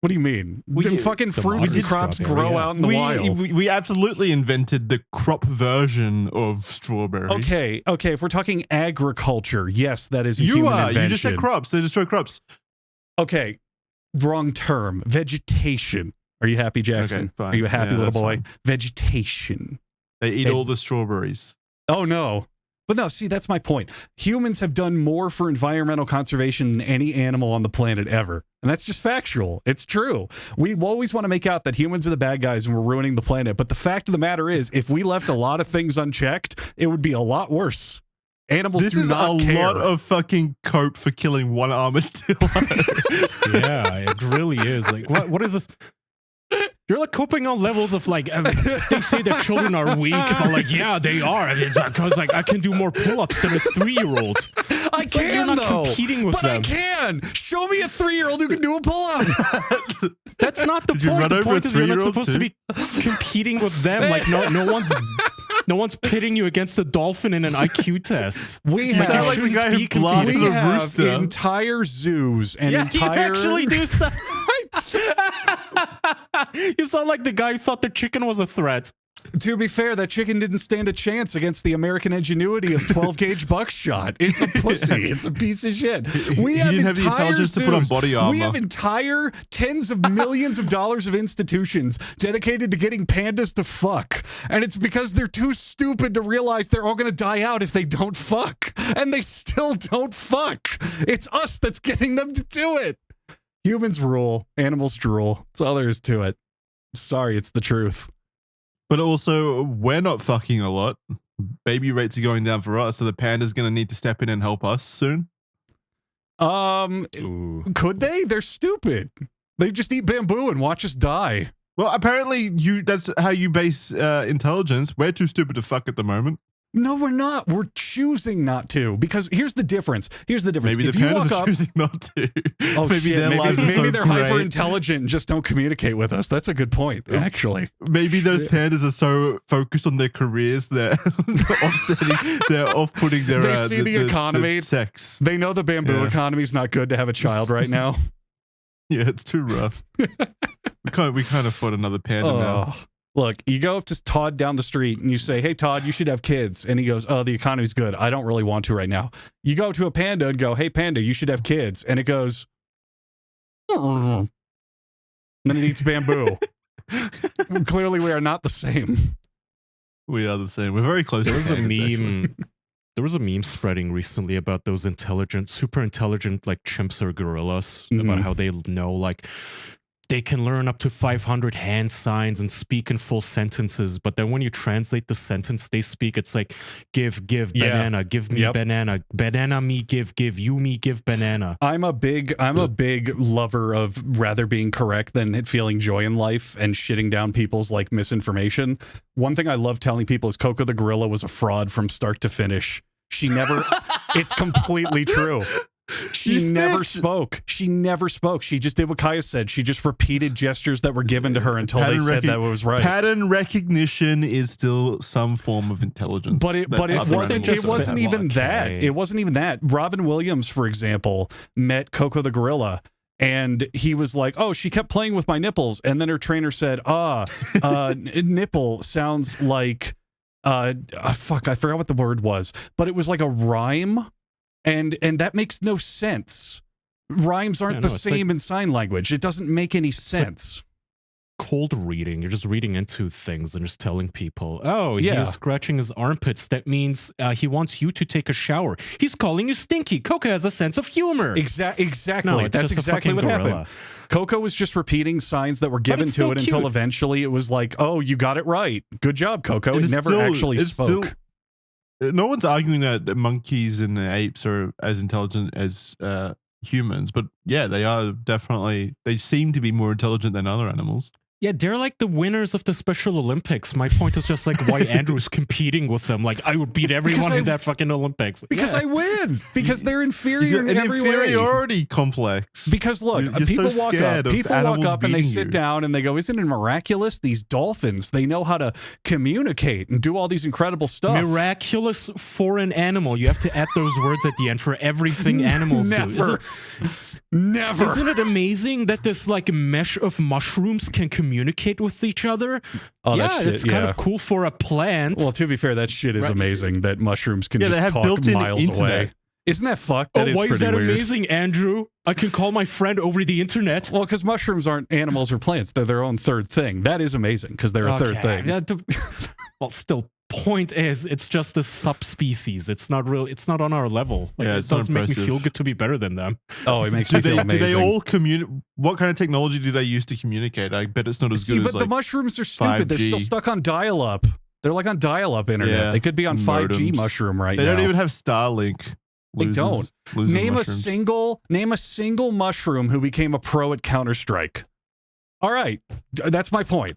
What do you mean? The fucking the fruits and modern crops strawberry, grow yeah. out in the wild. We absolutely invented the crop version of strawberries. Okay. If we're talking agriculture, yes, that is a You human are. invention. You just said crops. They destroy crops. Okay, wrong term. Vegetation. Are you happy, Jackson? Okay, fine. Are you a happy Yeah, little that's boy? fine. Vegetation. They eat And- all the strawberries. Oh, no. But no, see, that's my point. Humans have done more for environmental conservation than any animal on the planet ever. And that's just factual. It's true. We always want to make out that humans are the bad guys and we're ruining the planet. But the fact of the matter is, if we left a lot of things unchecked, it would be a lot worse. Animals This do is not a care. lot of fucking cope for killing one armadillo. Yeah, it really is. Like, what is this? You're like coping on levels of like they say that children are weak, but like yeah, they are. It's because like I can do more pull-ups than a 3-year-old. I It's can like you're not though, competing with but them. I can. Show me a 3-year-old who can do a pull-up. That's not the Did you point. run The over point a is you're not 3-year-old supposed to be competing with them. Like no one's pitting you against a dolphin in an IQ test. We You have, sound like the guy who Speak blasted we a have rooster. entire zoos and Yeah, entire. you actually do. You sound like the guy who thought the chicken was a threat. To be fair, that chicken didn't stand a chance against the American ingenuity of 12-gauge buckshot. It's a pussy. It's a piece of shit. We He have didn't have the entire intelligence to put on zoos. body armor. We have entire tens of millions of dollars of institutions dedicated to getting pandas to fuck. And it's because they're too stupid to realize they're all going to die out if they don't fuck. And they still don't fuck. It's us that's getting them to do it. Humans rule. Animals drool. That's all there is to it. Sorry, it's the truth. But also, we're not fucking a lot. Baby rates are going down for us, so the panda's going to need to step in and help us soon. Ooh. Could they? They're stupid. They just eat bamboo and watch us die. Well, apparently that's how you base intelligence. We're too stupid to fuck at the moment. No, we're not. We're choosing not to. Because here's the difference. Maybe If the you pandas walk are up, choosing not to. oh maybe shit, their lives are maybe so they're great. hyper intelligent and just don't communicate with us. That's a good point, actually. Maybe those pandas are so focused on their careers they're they're off-putting their They see the economy. sex. They know the bamboo economy's not good to have a child right now. Yeah, it's too rough. we can't afford another panda now. Look, you go up to Todd down the street and you say, hey, Todd, you should have kids. And he goes, oh, the economy's good. I don't really want to right now. You go to a panda and go, hey, panda, you should have kids. And it goes, and then it eats bamboo. Clearly, we are not the same. We are the same. We're very close. There to was a pandas, meme. actually. There was a meme spreading recently about those super intelligent like chimps or gorillas, about how they know like they can learn up to 500 hand signs and speak in full sentences, but then when you translate the sentence they speak, it's like give banana, give me banana, banana me give you me give banana. I'm a big lover of rather being correct than feeling joy in life and shitting down people's like misinformation. One thing I love telling people is Coco the gorilla was a fraud from start to finish. She never it's completely true. She never spoke. She never spoke. She just did what Kaya said. She just repeated gestures that were given to her until they said that was right. Pattern recognition is still some form of intelligence. But it wasn't even that. It wasn't even that. Robin Williams, for example, met Coco the gorilla. And he was like, oh, she kept playing with my nipples. And then her trainer said, nipple sounds like, fuck, I forgot what the word was. But it was like a rhyme. And that makes no sense. Rhymes aren't the same in sign language. It doesn't make any sense. Cold reading. You're just reading into things and just telling people, oh, he's scratching his armpits. That means he wants you to take a shower. He's calling you stinky. Coco has a sense of humor. Exactly. No, that's exactly what happened. Coco was just repeating signs that were given to it until eventually it was like, oh, you got it right. Good job, Coco. It never actually spoke. No one's arguing that monkeys and apes are as intelligent as humans, but yeah, they are definitely, they seem to be more intelligent than other animals. Yeah, they're like the winners of the Special Olympics. My point is just like why Andrew's competing with them. Like, I would beat everyone in that fucking Olympics. Because I win. Because they're inferior in every way. Inferiority complex. Because look, people walk up and they sit down and they go, isn't it miraculous? These dolphins, they know how to communicate and do all these incredible stuff. Miraculous for an animal. You have to add those words at the end for everything animals do. Never. Isn't it amazing that this like mesh of mushrooms can communicate with each other? Oh, yeah, that shit, it's kind of cool for a plant. Well, to be fair, that shit is amazing that mushrooms can they just have talk built-in miles internet. away. Isn't that fucked? That is why is pretty that weird. amazing, Andrew? I can call my friend over the internet. Well, because mushrooms aren't animals or plants. They're their own third thing. That is amazing because they're a third thing. Well, still, point is, it's just a subspecies. It's not real. It's not on our level. Like, it doesn't make me feel good to be better than them. Oh, it makes me feel amazing. Do they all communicate? What kind of technology do they use to communicate? I bet it's not as good as the mushrooms are stupid. 5G. They're still stuck on dial-up. They're like on dial-up internet. Yeah. They could be on 5G mushroom right now. They don't even have Starlink. They don't. Name a single mushroom who became a pro at Counter-Strike. All right, that's my point.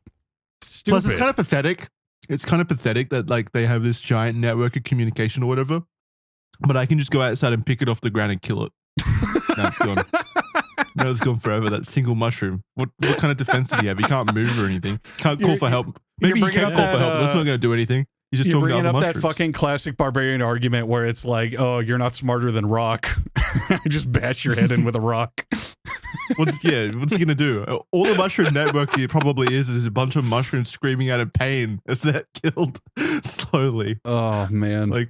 Stupid. Plus, it's kind of pathetic. It's kind of pathetic that like they have this giant network of communication or whatever, but I can just go outside and pick it off the ground and kill it. Now it's gone. Now it's gone forever. That single mushroom. What kind of defense do you have? You can't move or anything. Can't call for help. Maybe you can call for help. But that's not going to do anything. You're just talking bringing about up mushrooms. that fucking classic barbarian argument where it's like, oh, you're not smarter than rock. Just bash your head in with a rock. What's he gonna do? All the mushroom network here probably is a bunch of mushrooms screaming out in pain as they're killed slowly. Oh man, like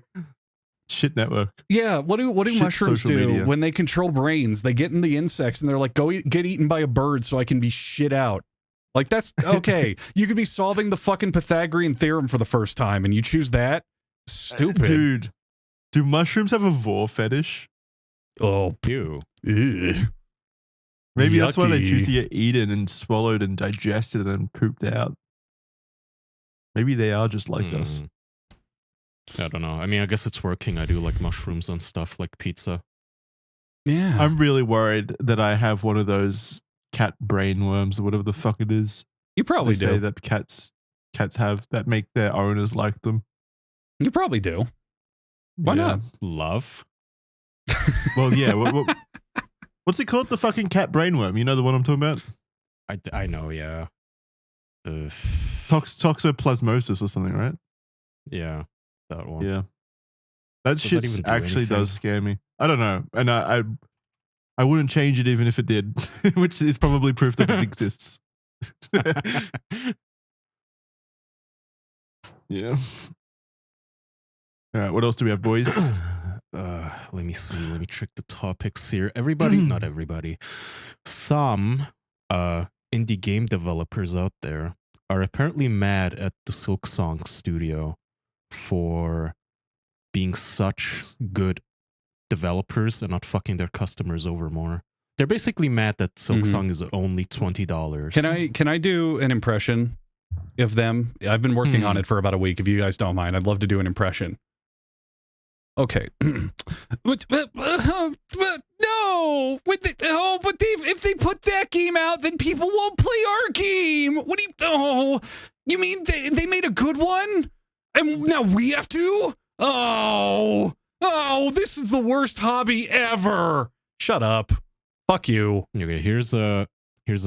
shit network. Yeah, what do mushrooms do media. when they control brains? They get in the insects and they're like, go get eaten by a bird so I can be shit out. Like that's okay. You could be solving the fucking Pythagorean theorem for the first time and you choose that? Stupid. Dude, do mushrooms have a vor fetish? Oh, Ew. Ugh. Maybe that's why they Yucky. choose to get eaten and swallowed and digested and then pooped out. Maybe they are just like us. I don't know. I mean, I guess it's working. I do like mushrooms and stuff like pizza. Yeah. I'm really worried that I have one of those cat brain worms or whatever the fuck it is. You probably They say do. that cats have that make their owners like them. You probably do. Why Yeah. not? Love? Well, yeah. What's it called? The fucking cat brainworm. You know the one I'm talking about? I know, yeah. Toxoplasmosis or something, right? Yeah, that one. Yeah. That Does that shit even do actually anything? does scare me. I don't know. And I wouldn't change it even if it did, which is probably proof that it exists. Yeah. All right. What else do we have, boys? Let me see. Let me check the topics here. Everybody, not everybody. Some indie game developers out there are apparently mad at the Silksong studio for being such good developers and not fucking their customers over more. They're basically mad that Silksong is only $20. Can I do an impression of them? I've been working on it for about a week. If you guys don't mind, I'd love to do an impression. Okay. but no! But if they put that game out, then people won't play our game! What do you... Oh, you mean they made a good one? And now we have to? Oh, this is the worst hobby ever! Shut up. Fuck you. Okay, here's a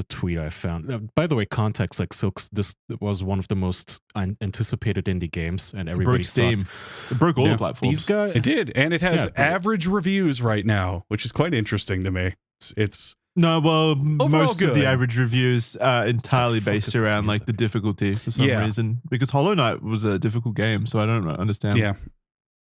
tweet I found. By the way, context, like this was one of the most anticipated indie games, and everybody Broke Steam. It broke all the platforms. These guys, It did, and it has Yeah, but- average reviews right now, which is quite interesting to me. It's No, well, Overall most of good. the average reviews are entirely fuck based is this around like music? the difficulty for some Yeah. reason. Because Hollow Knight was a difficult game, so I don't understand. yeah.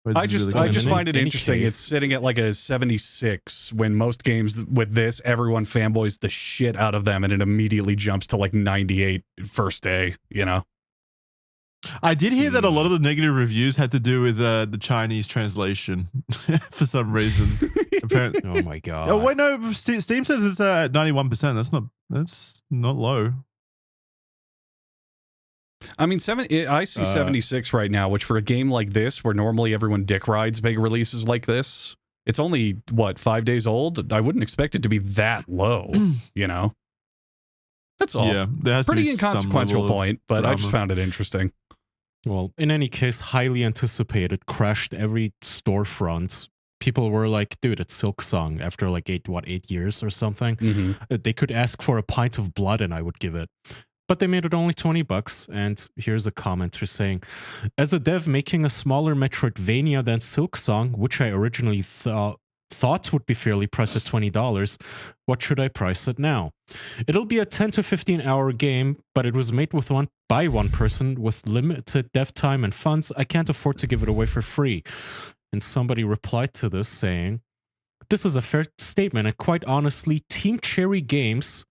why this I is just really I good. just In find it any interesting. case- It's sitting at like a 76 when most games with this, everyone fanboys the shit out of them, and it immediately jumps to like 98 first day. You know. I did hear that a lot of the negative reviews had to do with the Chinese translation for some reason. Apparently. oh my god. Oh wait, no. Steam says it's at 91%. That's not low. I mean, I see 76 right now, which for a game like this, where normally everyone dick rides big releases like this, it's only, what, 5 days old? I wouldn't expect it to be that low, you know? That's all. Yeah, there has to Pretty be some inconsequential level of point, but I just drama. found it interesting. Well, in any case, highly anticipated, crashed every storefront. People were like, dude, it's Silksong after like 8 years or something. Mm-hmm. They could ask for a pint of blood and I would give it. But they made it only $20. And here's a commenter saying, as a dev making a smaller Metroidvania than Silksong, which I originally thought would be fairly priced at $20, what should I price it now? It'll be a 10 to 15 hour game, but it was made by one person with limited dev time and funds. I can't afford to give it away for free. And somebody replied to this saying, this is a fair statement, and quite honestly, Team Cherry Games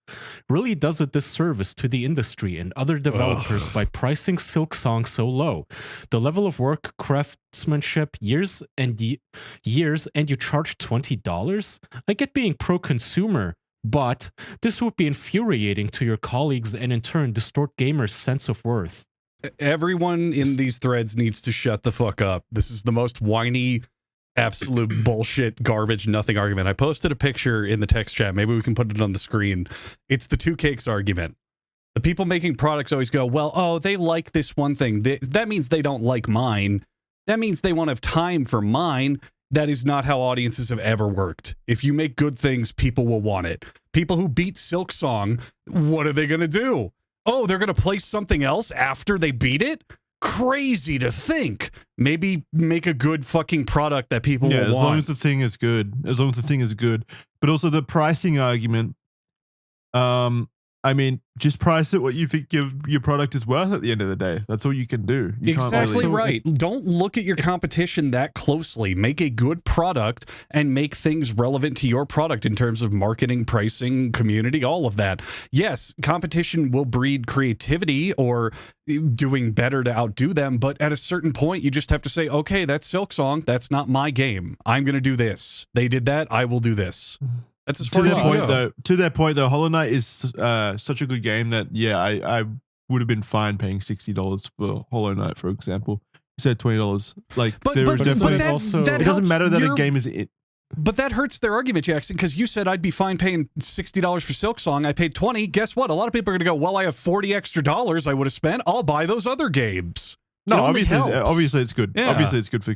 really does a disservice to the industry and other developers by pricing Silksong so low. The level of work, craftsmanship, years, and you charge $20? I get being pro-consumer, but this would be infuriating to your colleagues and in turn distort gamers' sense of worth. Everyone in these threads needs to shut the fuck up. This is the most whiny, absolute bullshit, garbage, nothing argument. I posted a picture in the text chat. Maybe we can put it on the screen. It's the two cakes argument. The people making products always go, well, oh, they like this one thing. That means they don't like mine. That means they won't have time for mine. That is not how audiences have ever worked. If you make good things, people will want it. People who beat Silksong, what are they going to do? Oh, they're going to play something else after they beat it? Crazy to think. Maybe make a good fucking product that people will want. As long as the thing is good. As long as the thing is good. But also the pricing argument. I mean, just price it what you think your product is worth at the end of the day. That's all you can do. You exactly right. Don't look at your competition that closely. Make a good product and make things relevant to your product in terms of marketing, pricing, community, all of that. Yes, competition will breed creativity or doing better to outdo them, but at a certain point, you just have to say, okay, that's Silksong. That's not my game. I'm going to do this. They did that. I will do this. That's as far as you go. To that point, though, Hollow Knight is such a good game that, I would have been fine paying $60 for Hollow Knight, for example, instead of $20. Like, but it doesn't matter that a game is it. But that hurts their argument, Jackson, because you said I'd be fine paying $60 for Silksong. I paid $20. Guess what? A lot of people are going to go, well, I have $40 extra I would have spent. I'll buy those other games. No, obviously it's good. Yeah. Obviously it's good for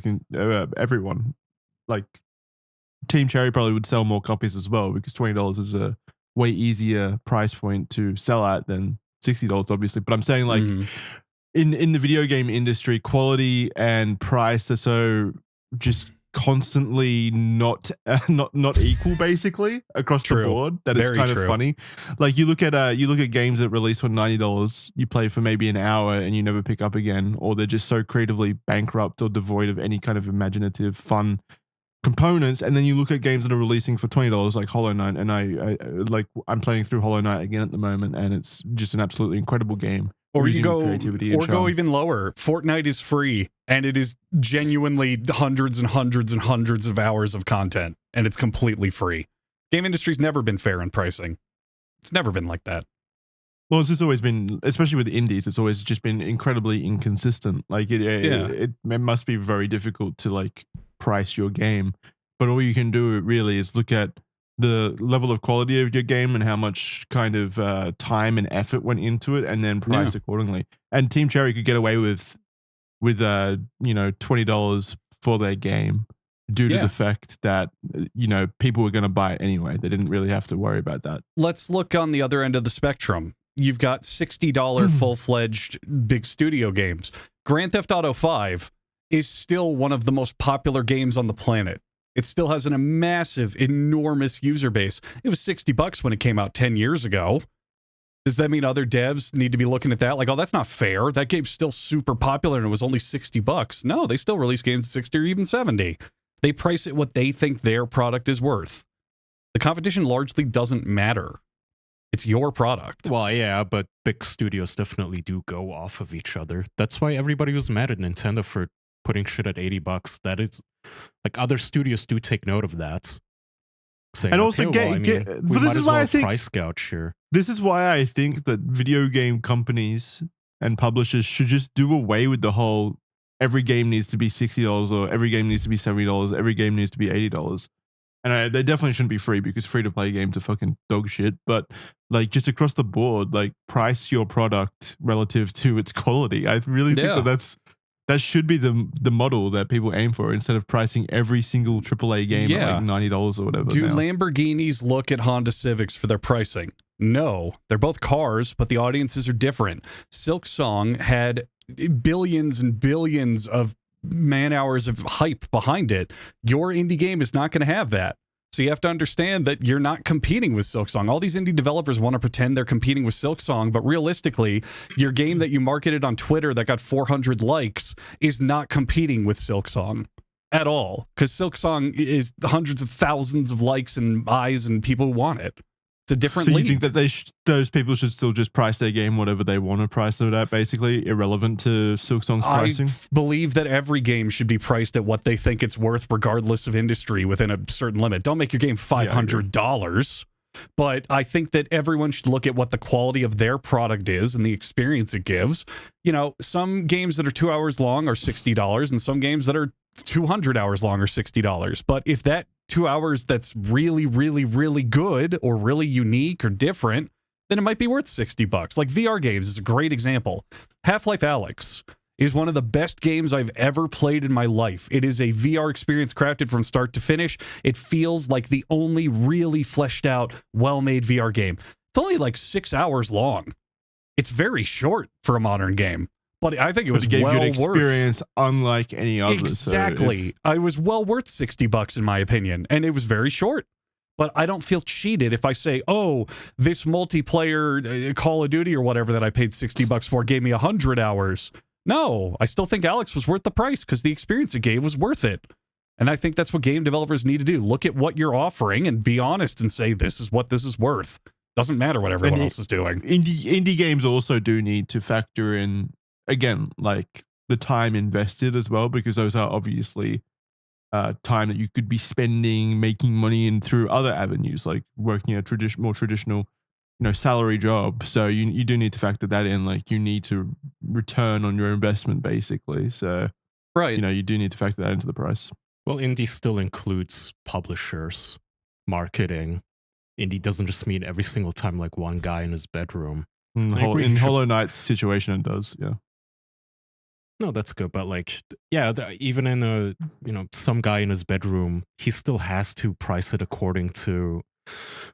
everyone. Like, Team Cherry probably would sell more copies as well because $20 is a way easier price point to sell at than $60, obviously. But I'm saying, like, in the video game industry, quality and price are so just constantly not equal, basically, across the board. That is kind of funny. Like, you look at games that release for $90, you play for maybe an hour and you never pick up again, or they're just so creatively bankrupt or devoid of any kind of imaginative fun components. And then you look at games that are releasing for $20 like Hollow Knight, and I'm playing through Hollow Knight again at the moment, and it's just an absolutely incredible game. Or you go even lower. Fortnite is free, and it is genuinely hundreds and hundreds and hundreds of hours of content, and it's completely free. Game industry's never been fair in pricing. It's never been like that. Well, it's just always been, especially with indies, it's always just been incredibly inconsistent. Like, it must be very difficult to, like, price your game, but all you can do really is look at the level of quality of your game and how much kind of time and effort went into it, and then price accordingly. And Team Cherry could get away with $20 for their game due to the fact that people were going to buy it anyway. They didn't really have to worry about that. Let's look on the other end of the spectrum. You've got $60 full-fledged big studio games. Grand Theft Auto 5 is still one of the most popular games on the planet. It still has a massive, enormous user base. It was $60 when it came out 10 years ago. Does that mean other devs need to be looking at that? Like, oh, that's not fair. That game's still super popular and it was only $60. No, they still release games at 60 or even 70. They price it what they think their product is worth. The competition largely doesn't matter. It's your product. Well, yeah, but big studios definitely do go off of each other. That's why everybody was mad at Nintendo for putting shit at $80. That is, like, other studios do take note of that. Saying, and also, but this is why I think price gouge here. This is why I think that video game companies and publishers should just do away with the whole every game needs to be $60 or every game needs to be $70, every game needs to be $80. And they definitely shouldn't be free because free-to-play games are fucking dog shit. But, like, just across the board, like, price your product relative to its quality. I really think that should be the model that people aim for instead of pricing every single AAA game at like $90 or whatever. Do Lamborghinis look at Honda Civics for their pricing? No. They're both cars, but the audiences are different. Silksong had billions and billions of man-hours of hype behind it. Your indie game is not going to have that. So you have to understand that you're not competing with Silksong. All these indie developers want to pretend they're competing with Silksong, but realistically, your game that you marketed on Twitter that got 400 likes is not competing with Silksong at all, because Silksong is hundreds of thousands of likes and eyes and people who want it. It's a different league. So you think that those people should still just price their game whatever they want to price it at, basically, irrelevant to Silksong's pricing? I believe that every game should be priced at what they think it's worth, regardless of industry, within a certain limit. Don't make your game $500. But I think that everyone should look at what the quality of their product is and the experience it gives. You know, some games that are 2 hours long are $60, and some games that are 200 hours long are $60. But if that 2 hours that's really, really, really good or really unique or different, then it might be worth $60. Like VR games is a great example. Half-Life Alyx is one of the best games I've ever played in my life. It is a VR experience crafted from start to finish. It feels like the only really fleshed out, well-made VR game. It's only like 6 hours long. It's very short for a modern game, but I think it was gave well you an worth. experience unlike any other. Exactly. So I was well worth $60 in my opinion, and it was very short. But I don't feel cheated if I say, oh, this multiplayer Call of Duty or whatever that I paid $60 for gave me 100 hours. No, I still think Alyx was worth the price because the experience it gave was worth it. And I think that's what game developers need to do. Look at what you're offering and be honest and say, this is what this is worth. Doesn't matter what everyone else is doing. Indie games also do need to factor in, again, like the time invested as well, because those are obviously time that you could be spending making money in through other avenues, like working a more traditional, salary job. So you do need to factor that in. Like you need to return on your investment, basically. So right, you do need to factor that into the price. Well, indie still includes publishers, marketing. Indie doesn't just mean every single time like one guy in his bedroom. In Hollow Knight's situation, it does. Yeah. No, that's good. But like, yeah, even in some guy in his bedroom, he still has to price it according to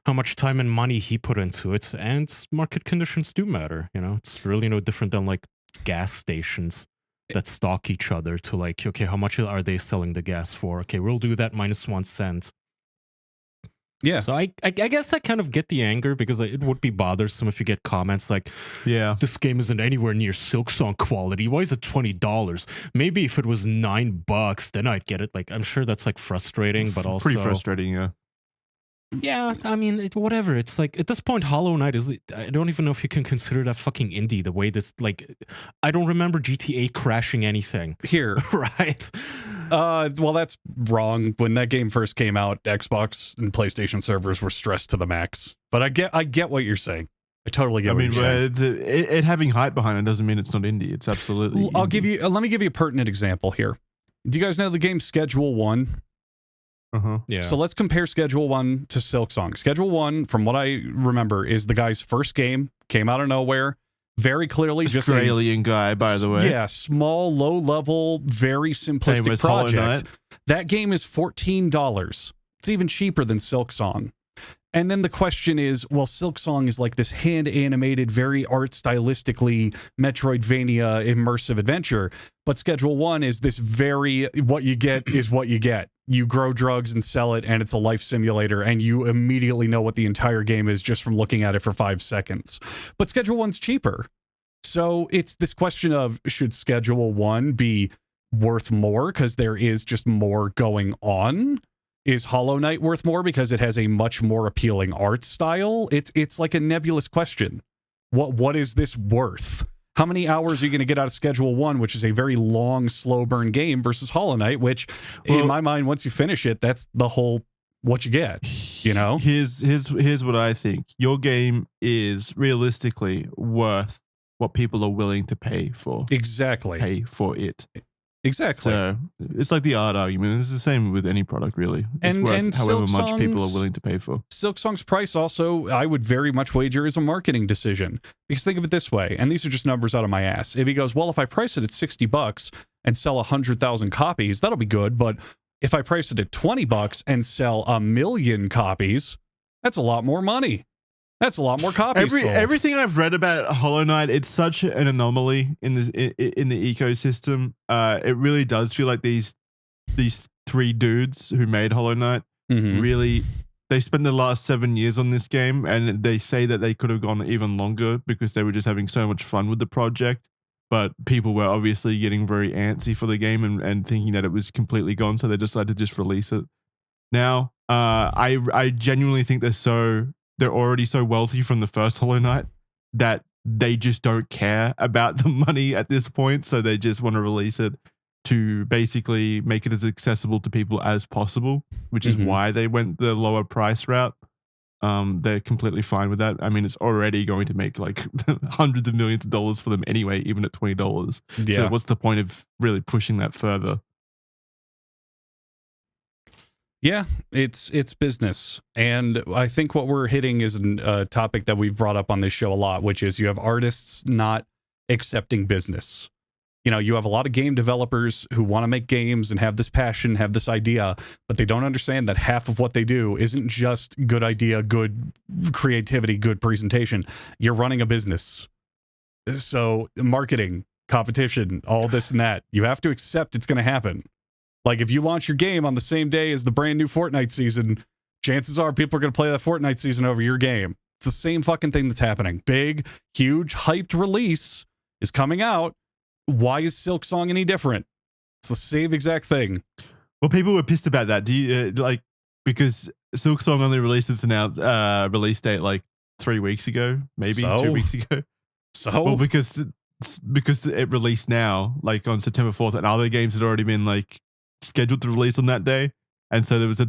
how much time and money he put into it. And market conditions do matter. It's really no different than like gas stations that stock each other to like, okay, how much are they selling the gas for? Okay, we'll do that -1 cent. Yeah. So I guess I kind of get the anger because it would be bothersome if you get comments like, yeah, this game isn't anywhere near Silksong quality. Why is it $20? Maybe if it was $9, then I'd get it. Like, I'm sure that's like frustrating, but also pretty frustrating. Yeah. Yeah, I mean, whatever. It's like at this point, Hollow Knight is. I don't even know if you can consider that fucking indie. The way this, like, I don't remember GTA crashing anything here, right? Well, that's wrong. When that game first came out, Xbox and PlayStation servers were stressed to the max. But I get what you're saying. I totally get what you're saying. It having hype behind it doesn't mean it's not indie. It's absolutely. Let me give you a pertinent example here. Do you guys know the game Schedule 1? Yeah. So let's compare Schedule 1 to Silksong. Schedule 1, from what I remember, is the guy's first game, came out of nowhere, very clearly just Australian guy, by the way. Yeah, small, low-level, very simplistic project. That game is $14. It's even cheaper than Silksong. And then the question is, well, Silksong is like this hand-animated, very art-stylistically Metroidvania immersive adventure, but Schedule 1 is this very, what you get is what you get. You grow drugs and sell it, and it's a life simulator, and you immediately know what the entire game is just from looking at it for 5 seconds. But Schedule 1's cheaper. So it's this question of, should Schedule 1 be worth more because there is just more going on? Is Hollow Knight worth more because it has a much more appealing art style? It's like a nebulous question. What is this worth? How many hours are you going to get out of Schedule 1, which is a very long, slow burn game, versus Hollow Knight, which, in my mind, once you finish it, that's the whole what you get, Here's what I think. Your game is realistically worth what people are willing to pay for. Exactly. Pay for it. Exactly. So it's like the art argument. It's the same with any product, really. It's worth however much people are willing to pay for. Silksong's price also, I would very much wager, is a marketing decision. Because think of it this way, and these are just numbers out of my ass. If he goes, well, if I price it at $60 and sell 100,000 copies, that'll be good. But if I price it at $20 and sell 1 million copies, that's a lot more money. That's a lot more copies sold. Everything I've read about Hollow Knight, it's such an anomaly in the ecosystem. It really does feel like these 3 dudes who made Hollow Knight really, they spent the last 7 years on this game, and they say that they could have gone even longer because they were just having so much fun with the project. But people were obviously getting very antsy for the game and thinking that it was completely gone, so they decided to just release it. Now, I genuinely think they're already so wealthy from the first Hollow Knight that they just don't care about the money at this point. So they just want to release it to basically make it as accessible to people as possible, which is why they went the lower price route. They're completely fine with that. I mean, it's already going to make like hundreds of millions of dollars for them anyway, even at $20. Yeah. So what's the point of really pushing that further? Yeah, it's business. And I think what we're hitting is a topic that we've brought up on this show a lot, which is you have artists not accepting business. You know, you have a lot of game developers who want to make games and have this passion, have this idea, but they don't understand that half of what they do isn't just good idea, good creativity, good presentation. You're running a business. So marketing, competition, all this and that, you have to accept it's going to happen. Like if you launch your game on the same day as the brand new Fortnite season, chances are people are going to play that Fortnite season over your game. It's the same fucking thing that's happening. Big, huge, hyped release is coming out. Why is Silksong any different? It's the same exact thing. Well, people were pissed about that. Do you because Silksong only released its announced release date like 3 weeks ago, maybe 2 weeks ago. So well, because it released now, like on September 4th, and other games had already been like scheduled to release on that day, and so there was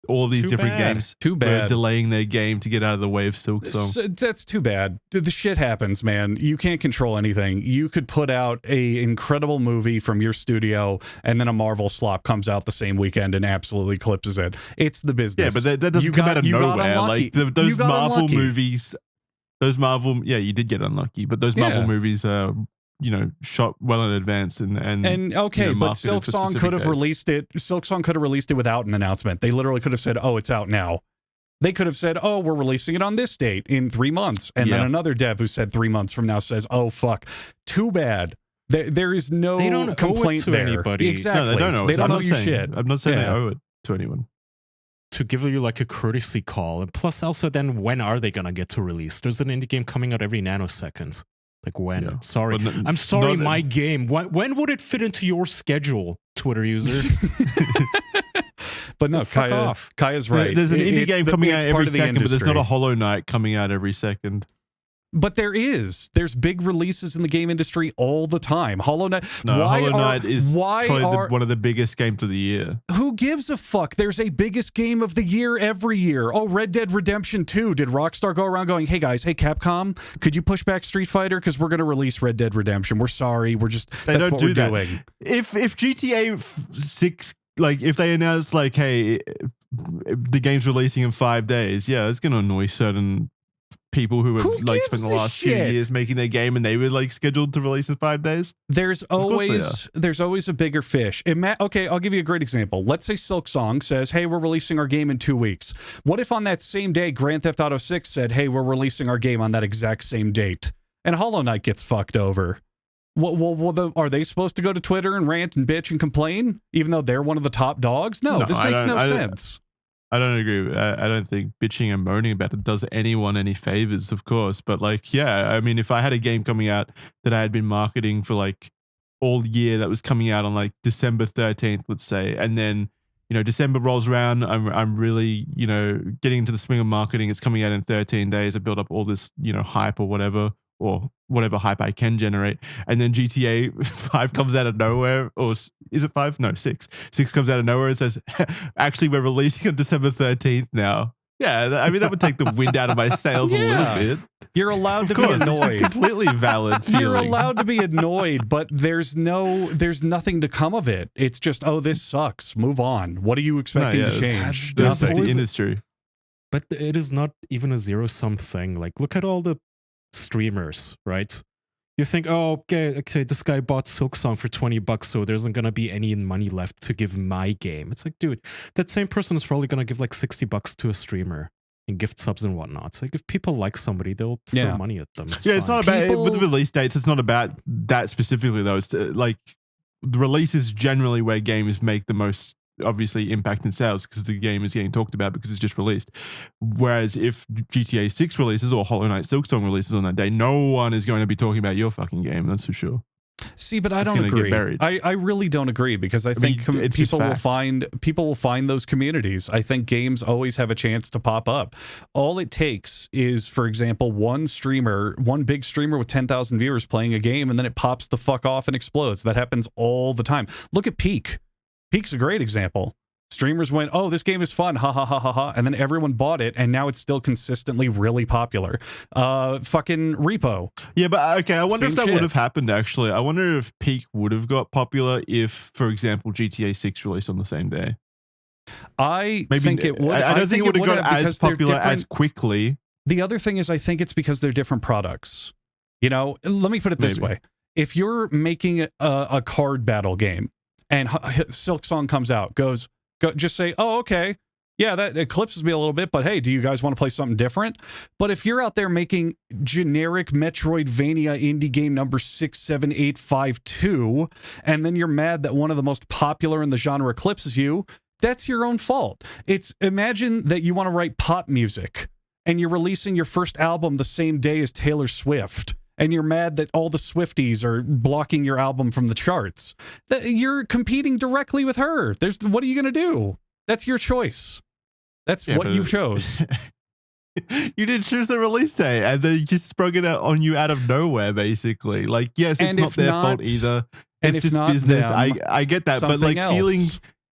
all these different games were delaying their game to get out of the way of Silksong. So that's too bad. The shit happens, man. You can't control anything. You could put out a incredible movie from your studio, and then a Marvel slop comes out the same weekend and absolutely clipses it. It's the business. Yeah, but that doesn't come out of nowhere. Like those Marvel movies, you did get unlucky, but those Marvel movies are, shot well in advance and okay, but Silksong could have released it. Silksong could have released it without an announcement. They literally could have said, "Oh, it's out now." They could have said, "Oh, we're releasing it on this date in 3 months," and then another dev who said 3 months from now says, "Oh, fuck, too bad." There is no complaint there. Anybody. Exactly. No, they don't know. They don't know you shit. I'm not saying they owe it to anyone. To give you like a courtesy call, and plus also then when are they gonna get to release? There's an indie game coming out every nanosecond. Like when? Yeah. Sorry. I'm sorry, my game. When would it fit into your schedule, Twitter user? But no, Kaya's right. There's an indie game coming out every second, but there's not a Hollow Knight coming out every second. But there's big releases in the game industry all the time. Hollow Knight. Hollow Knight is probably one of the biggest games of the year. Who gives a fuck? There's a biggest game of the year every year. Oh, Red Dead Redemption 2. Did Rockstar go around going, "Hey guys, hey Capcom, could you push back Street Fighter because we're going to release Red Dead Redemption? We're sorry, that's what we're doing." If GTA 6, like if they announce like, "Hey, the game's releasing in 5 days," it's going to annoy certain people who have spent the last few years making their game, and they were like scheduled to release in 5 days. There's always a bigger fish. Okay, I'll give you a great example. Let's say Silksong says, "Hey, we're releasing our game in 2 weeks." What if on that same day Grand Theft Auto 6 said, "Hey, we're releasing our game on that exact same date," and Hollow Knight gets fucked over? Are they supposed to go to Twitter and rant and bitch and complain, even though they're one of the top dogs? No, this makes no sense. I don't agree. I don't think bitching and moaning about it does anyone any favors, of course. But I mean, if I had a game coming out that I had been marketing for like all year that was coming out on like December 13th, let's say, and then, December rolls around, I'm really, getting into the swing of marketing. It's coming out in 13 days. I build up all this, hype or whatever hype I can generate. And then GTA 5 comes out of nowhere, or is it 5? No, 6. 6 comes out of nowhere and says, "Actually, we're releasing on December 13th now." Yeah, I mean, that would take the wind out of my sails a little bit. You're allowed to be annoyed. It's a completely valid feeling. You're allowed to be annoyed, but there's nothing to come of it. It's just, "Oh, this sucks. Move on." What are you expecting to change? That's just the industry. But it is not even a zero-sum thing. Like, look at all the streamers, right? You think, "Oh, okay, this guy bought Silksong for $20, so there isn't gonna be any money left to give my game." It's like, dude, that same person is probably gonna give like $60 to a streamer and gift subs and whatnot. It's like if people like somebody, they'll throw money at them. It's not about with the release dates. It's not about that specifically though. It's like the release is generally where games make the most obviously impact in sales because the game is getting talked about because it's just released. Whereas if GTA 6 releases or Hollow Knight Silksong releases on that day, no one is going to be talking about your fucking game. That's for sure. See, but I don't agree. I really don't agree because I think people will find those communities. I think games always have a chance to pop up. All it takes is, for example, one big streamer with 10,000 viewers playing a game, and then it pops the fuck off and explodes. That happens all the time. Look at Peak. Peak's a great example. Streamers went, "Oh, this game is fun, ha ha ha ha ha," and then everyone bought it, and now it's still consistently really popular. Fucking Repo. Yeah, but okay, I wonder if that would have happened, actually. I wonder if Peak would have got popular if, for example, GTA 6 released on the same day. I Maybe think it would. I don't think it would have got as because they're popular different. as quickly. The other thing is, I think it's because they're different products. You know, let me put it this way. If you're making a card battle game and Silksong comes out, just say, oh, okay. Yeah, that eclipses me a little bit, but hey, do you guys want to play something different? But if you're out there making generic Metroidvania indie game number 67852, and then you're mad that one of the most popular in the genre eclipses you, that's your own fault. Imagine that you want to write pop music, and you're releasing your first album the same day as Taylor Swift, and you're mad that all the Swifties are blocking your album from the charts. You're competing directly with her. What are you going to do? That's your choice. That's what you chose. You didn't choose the release date, and they just sprung it out on you out of nowhere, basically. Like, yes, it's not their fault either. It's just business. I get that, but like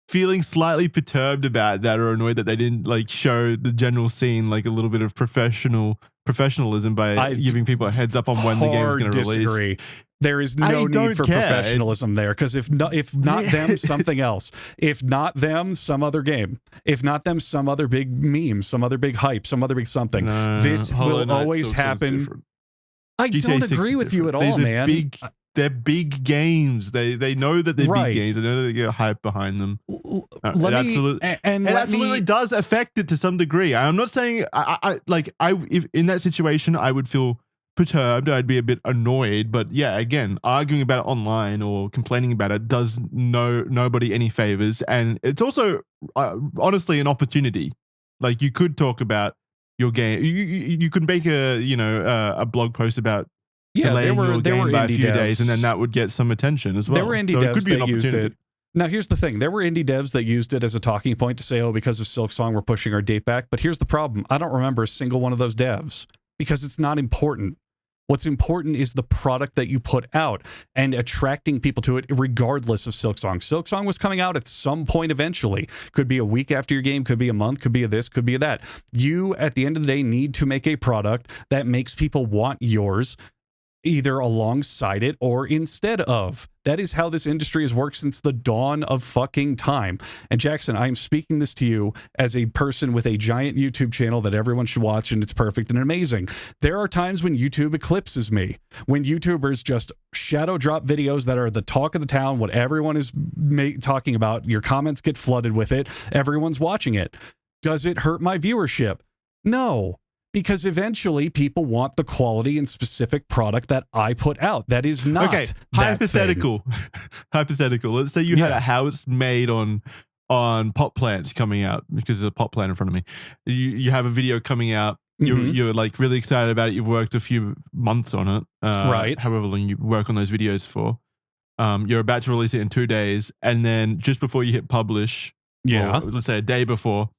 feeling slightly perturbed about that, or annoyed that they didn't like show the general scene like a little bit of professionalism by giving people a heads up on when the game's going to release. There is no need for professionalism there, because if not them, something else. If not them, some other game. If not them, some other big meme, some other big hype, some other big something. This will always happen. I don't agree with you at all, man. They're big games. They know that they're big games. They know that they get hype behind them. It absolutely does affect it to some degree. I'm not saying if in that situation I would feel perturbed, I'd be a bit annoyed, but yeah, again, arguing about it online or complaining about it does nobody any favors, and it's also honestly an opportunity. Like, you could talk about your game, you could make a blog post about delaying your game by a few days, and then that would get some attention as well. There were indie devs that used it. Now, here's the thing. There were indie devs that used it as a talking point to say, oh, because of Silksong, we're pushing our date back. But here's the problem. I don't remember a single one of those devs, because it's not important. What's important is the product that you put out and attracting people to it regardless of Silksong. Silksong was coming out at some point eventually. Could be a week after your game, could be a month, could be a this, could be a that. You, at the end of the day, need to make a product that makes people want yours, either alongside it or instead of. That is how this industry has worked since the dawn of fucking time. And Jackson, I am speaking this to you as a person with a giant YouTube channel that everyone should watch, and it's perfect and amazing. There are times when YouTube eclipses me, when YouTubers just shadow drop videos that are the talk of the town, what everyone is talking about. Your comments get flooded with it. Everyone's watching it. Does it hurt my viewership? No. Because eventually people want the quality and specific product that I put out. That is not hypothetical. Hypothetical. Let's say you had a house made on pot plants coming out, because there's a pot plant in front of me. You have a video coming out. You're like really excited about it. You've worked a few months on it. Right. However long you work on those videos for. You're about to release it in 2 days, and then just before you hit publish, let's say a day before,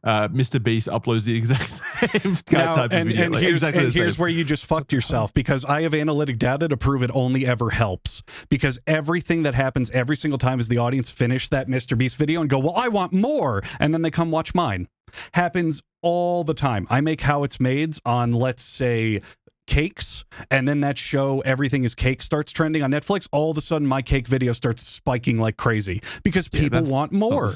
Mr. Beast uploads the exact same type of video. And here's where you just fucked yourself, because I have analytic data to prove it only ever helps. Because everything that happens every single time is the audience finish that Mr. Beast video and go, well, I want more. And then they come watch mine. Happens all the time. I make How It's Made on, let's say, cakes, and then that show Everything is Cake starts trending on Netflix. All of a sudden my cake video starts spiking like crazy because people want more.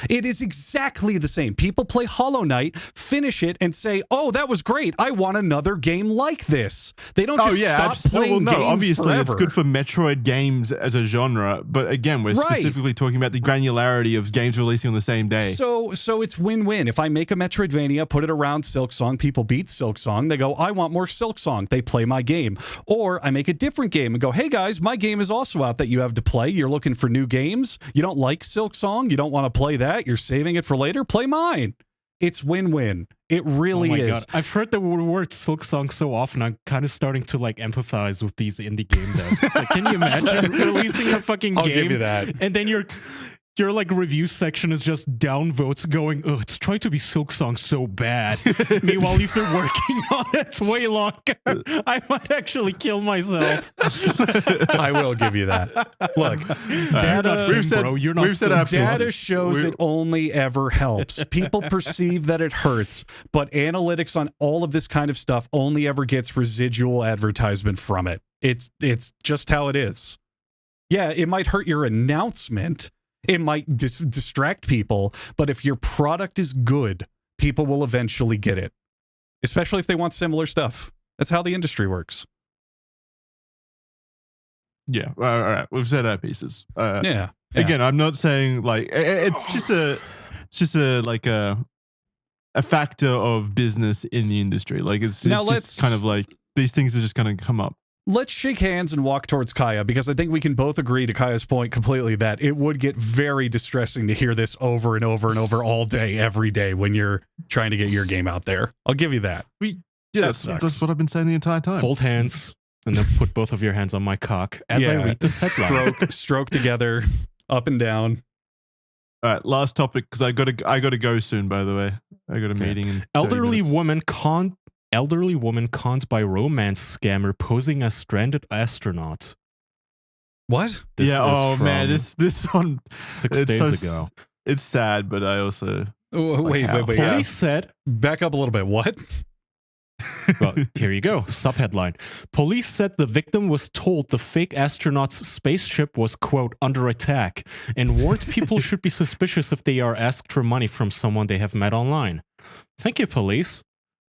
It is exactly the same. People play Hollow Knight, finish it, and say, oh, that was great, I want another game like this. They don't just stop playing games obviously forever. It's good for Metroid games as a genre, but again, we're specifically talking about the granularity of games releasing on the same day. So it's win-win. If I make a Metroidvania, put it around Silksong, people beat Silksong, they go, I want more Silksong, they play my game. Or I make a different game and go, hey guys, my game is also out that you have to play. You're looking for new games. You don't like Silksong, you don't want to play that, you're saving it for later, play mine. It's win-win. It really is. God. I've heard the word Silksong so often, I'm kind of starting to like empathize with these indie game devs. Like, can you imagine releasing a fucking game? I'll give you that. And then your like review section is just downvotes going, oh, it's trying to be Silksong so bad. Meanwhile, you've been working on it way longer. I might actually kill myself. I will give you that. Look, data shows it only ever helps. People perceive that it hurts, but analytics on all of this kind of stuff only ever gets residual advertisement from it. It's just how it is. Yeah, it might hurt your announcement. It might distract people, but if your product is good, people will eventually get it, especially if they want similar stuff. That's how the industry works. Yeah, all right. We've said our pieces. Yeah. Again, I'm not saying like it's just a factor of business in the industry. Like it's just kind of like these things are just going to come up. Let's shake hands and walk towards Kaya, because I think we can both agree to Kaya's point completely that it would get very distressing to hear this over and over and over all day, every day when you're trying to get your game out there. I'll give you that. That's what I've been saying the entire time. Hold hands and then put both of your hands on my cock as I read this headline. Stroke together, up and down. All right, last topic, because I gotta go soon. By the way, I got a meeting. In Elderly woman conned by romance scammer posing as stranded astronaut. What? This man, this on 6 days ago. It's sad, but I also wait. Police said, back up a little bit. What? Well, here you go. Subheadline. Police said the victim was told the fake astronaut's spaceship was, quote, under attack, and warned people should be suspicious if they are asked for money from someone they have met online. Thank you, police.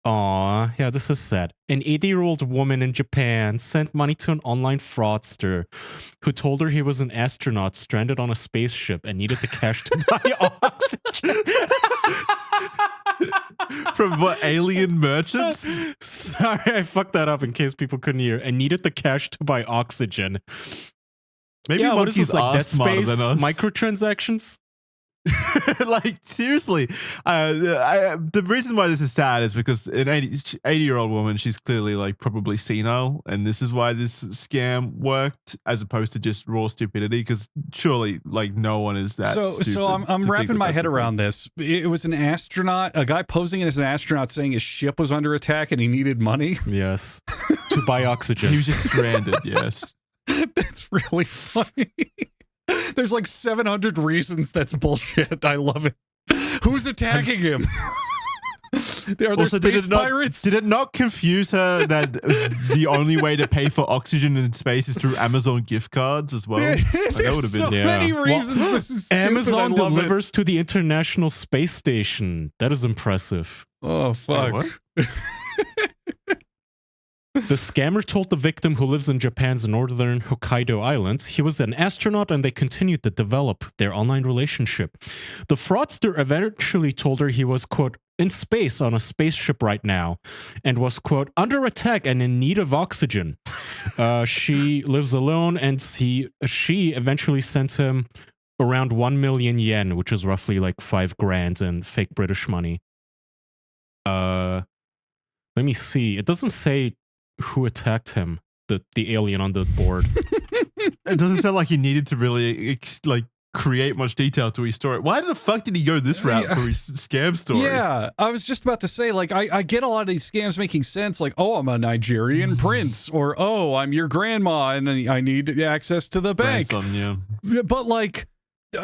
Aw, yeah, this is sad. An 80-year-old woman in Japan sent money to an online fraudster who told her he was an astronaut stranded on a spaceship and needed the cash to buy oxygen. From what, alien merchants? Sorry, I fucked that up in case people couldn't hear. And needed the cash to buy oxygen. Maybe monkeys are smarter than us. Microtransactions? Like, seriously. The reason why this is sad is because an 80-year-old woman, she's clearly like probably senile, and this is why this scam worked as opposed to just raw stupidity, because surely like no one is that stupid. So I'm wrapping my head around this. It was an astronaut, a guy posing as an astronaut saying his ship was under attack and he needed money. Yes. To buy oxygen. He was just stranded, yes. That's really funny. There's like 700 reasons that's bullshit. I love it. Who's attacking him? Are there space pirates? Did it not confuse her that the only way to pay for oxygen in space is through Amazon gift cards as well? That would have been many reasons. This is stupid. Amazon delivers to the International Space Station. That is impressive. Oh, fuck. What? The scammer told the victim, who lives in Japan's northern Hokkaido Islands, he was an astronaut and they continued to develop their online relationship. The fraudster eventually told her he was, quote, in space on a spaceship right now and was, quote, under attack and in need of oxygen. She lives alone and she eventually sent him around 1 million yen, which is roughly like $5,000 in fake British money. Let me see. It doesn't say who attacked him, the alien on the board. It doesn't sound like he needed to really create much detail to his story. Why the fuck did he go this route for his scam story? Yeah, I was just about to say, like, I get a lot of these scams making sense, like, oh, I'm a Nigerian prince, or oh, I'm your grandma and I need access to the bank. Grandson, yeah. But like,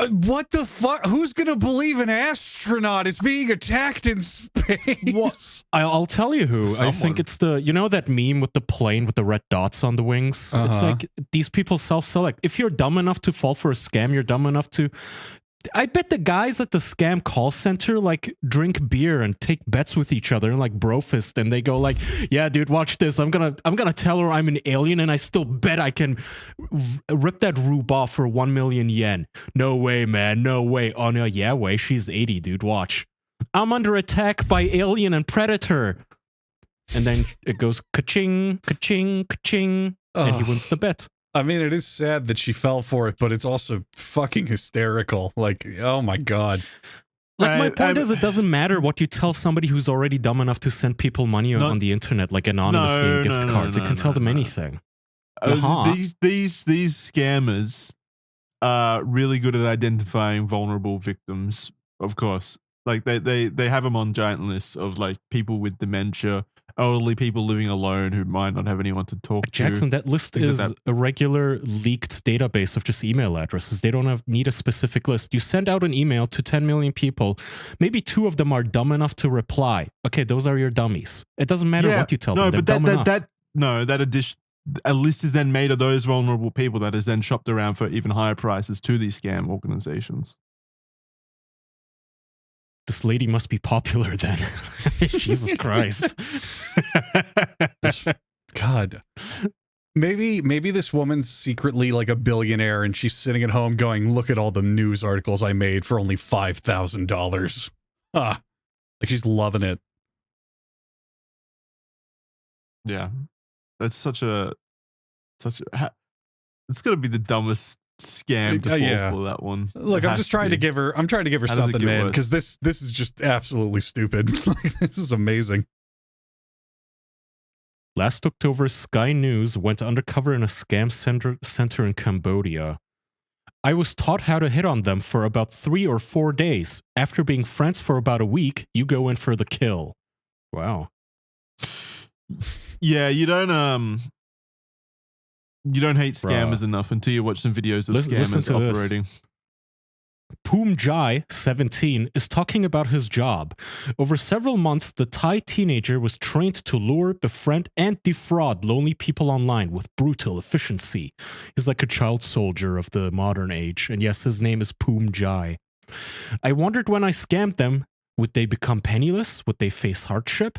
what the fuck? Who's gonna believe an astronaut is being attacked in space? Well, I'll tell you who. Someone. I think it's that meme with the plane with the red dots on the wings. It's like these people self-select. If you're dumb enough to fall for a scam, you're dumb enough to. I bet the guys at the scam call center like drink beer and take bets with each other and like brofist, and they go like, "Yeah, dude, watch this. I'm gonna tell her I'm an alien, and I still bet I can rip that rube off for 1 million yen. No way, man. No way. Oh no, yeah way. She's 80, dude. Watch. I'm under attack by alien and predator." And then it goes ka-ching, ka-ching, ka-ching, and he wins the bet. I mean, it is sad that she fell for it, but it's also fucking hysterical. Like, oh my God. Like, my point is, it doesn't matter what you tell somebody who's already dumb enough to send people money on the internet, like anonymously gift cards. You can tell them anything. These scammers are really good at identifying vulnerable victims, of course. Like, they have them on giant lists of, like, people with dementia, elderly people living alone who might not have anyone to talk to. Jackson, that list is a regular leaked database of just email addresses. They don't need a specific list. You send out an email to 10 million people. Maybe 2 of them are dumb enough to reply. Okay, those are your dummies. It doesn't matter what you tell them. They're dumb enough. a list is then made of those vulnerable people that is then shopped around for even higher prices to these scam organizations. This lady must be popular then. Jesus Christ. God. Maybe this woman's secretly like a billionaire and she's sitting at home going, look at all the news articles I made for only $5,000. Ah, like she's loving it. Yeah. That's it's going to be the dumbest scam to fall for that one. Look, I'm trying to give her something, man, because this is just absolutely stupid. This is amazing. Last October, Sky News went undercover in a scam center in Cambodia. I was taught how to hit on them for about 3 or 4 days. After being friends for about a week, you go in for the kill. Wow. Yeah, you don't hate scammers enough until you watch some videos of scammers operating. This. Poom Jai, 17, is talking about his job. Over several months, the Thai teenager was trained to lure, befriend, and defraud lonely people online with brutal efficiency. He's like a child soldier of the modern age, and yes, his name is Poom Jai. I wondered when I scammed them, would they become penniless? Would they face hardship?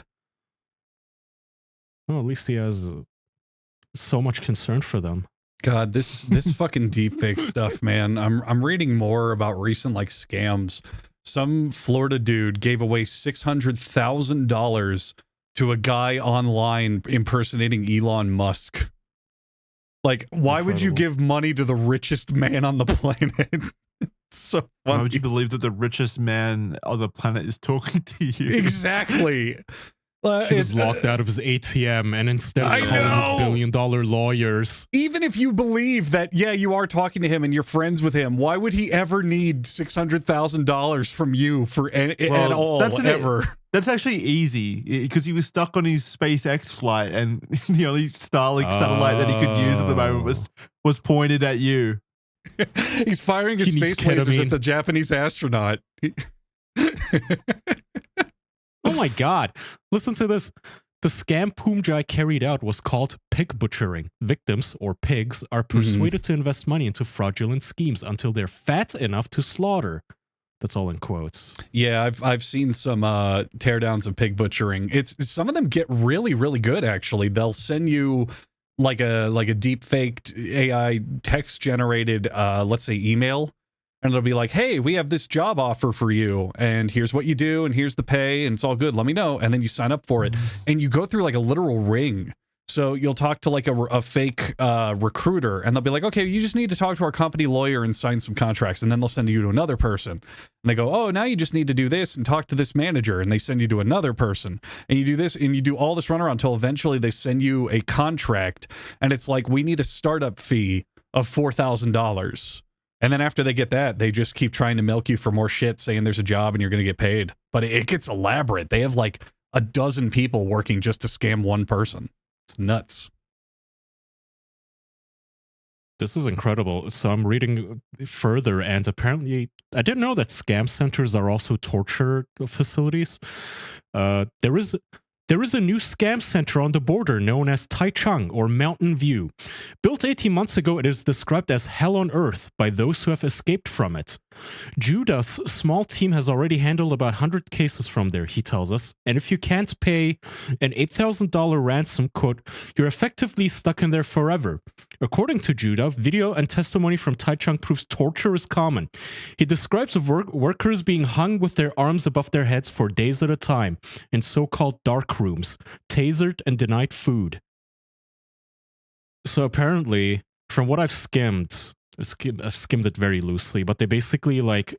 Well, at least he has so much concern for them. God, this fucking deepfake stuff, man. I'm reading more about recent like scams. Some Florida dude gave away $600,000 to a guy online impersonating Elon Musk. Like, why would you give money to the richest man on the planet? It's so funny. Why would you believe that the richest man on the planet is talking to you? Exactly. He was locked out of his ATM, and instead of calling his billion-dollar lawyers. Even if you believe that, yeah, you are talking to him and you're friends with him, why would he ever need $600,000 from you for at all, ever? That's actually easy, because he was stuck on his SpaceX flight, and the only Starlink satellite that he could use at the moment was pointed at you. He's firing his space lasers at the Japanese astronaut. Oh my God. Listen to this. The scam Poom Jai carried out was called pig butchering. Victims, or pigs, are persuaded to invest money into fraudulent schemes until they're fat enough to slaughter. That's all in quotes. Yeah, I've seen some teardowns of pig butchering. It's some of them get really, really good, actually. They'll send you like a deep faked AI text generated, let's say, email. And it'll be like, hey, we have this job offer for you, and here's what you do, and here's the pay, and it's all good. Let me know. And then you sign up for it, and you go through like a literal ring. So you'll talk to like a fake recruiter, and they'll be like, okay, you just need to talk to our company lawyer and sign some contracts. And then they'll send you to another person. And they go, oh, now you just need to do this and talk to this manager. And they send you to another person. And you do this, and you do all this runaround until eventually they send you a contract. And it's like, we need a startup fee of $4,000. And then after they get that, they just keep trying to milk you for more shit, saying there's a job and you're going to get paid. But it gets elaborate. They have like a dozen people working just to scam one person. It's nuts. This is incredible. So I'm reading further, and apparently, I didn't know that scam centers are also torture facilities. There is a new scam center on the border known as Taichung, or Mountain View. Built 18 months ago, it is described as hell on earth by those who have escaped from it. Judah's small team has already handled about 100 cases from there, he tells us. And if you can't pay an $8,000 ransom, quote, you're effectively stuck in there forever. According to Judah, video and testimony from Taichung proves torture is common. He describes workers being hung with their arms above their heads for days at a time in so-called dark rooms, tasered and denied food. So apparently, from what I've skimmed it very loosely, but they basically like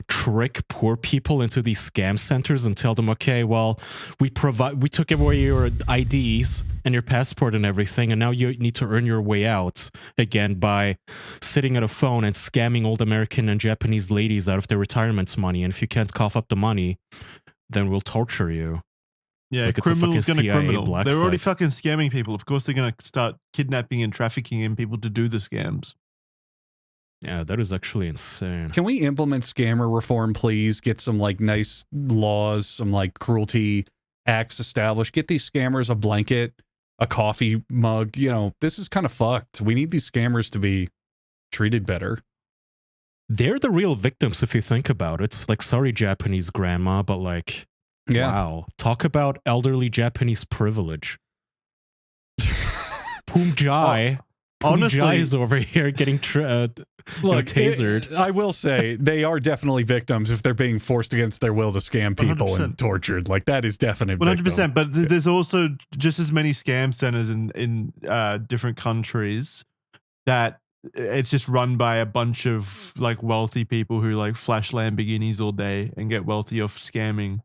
trick poor people into these scam centers and tell them, okay, well, we took away your IDs and your passport and everything, and now you need to earn your way out again by sitting at a phone and scamming old American and Japanese ladies out of their retirement money. And if you can't cough up the money, then we'll torture you. Yeah, like criminal's going to criminal. They're already site. fucking scamming people. Of course, they're going to start kidnapping and trafficking in people to do the scams. Yeah, that is actually insane. Can we implement scammer reform, please? Get some like nice laws, some like cruelty acts established. Get these scammers a blanket a coffee mug. You know, this is kind of fucked. We need these scammers to be treated better. They're the real victims if you think about it. Like, sorry, Japanese grandma, but like, wow. Talk about elderly Japanese privilege. Poomjai. Honestly, Poomjai is over here getting tasered. I will say they are definitely victims if they're being forced against their will to scam people 100%. and tortured. Like, that is definite 100%. But there's also just as many scam centers in different countries that it's just run by a bunch of like wealthy people who like flash Lamborghinis all day and get wealthy off scamming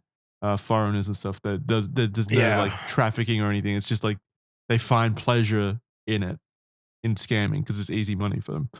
foreigners and stuff. There's no like trafficking or anything. It's just like they find pleasure in scamming because it's easy money for them.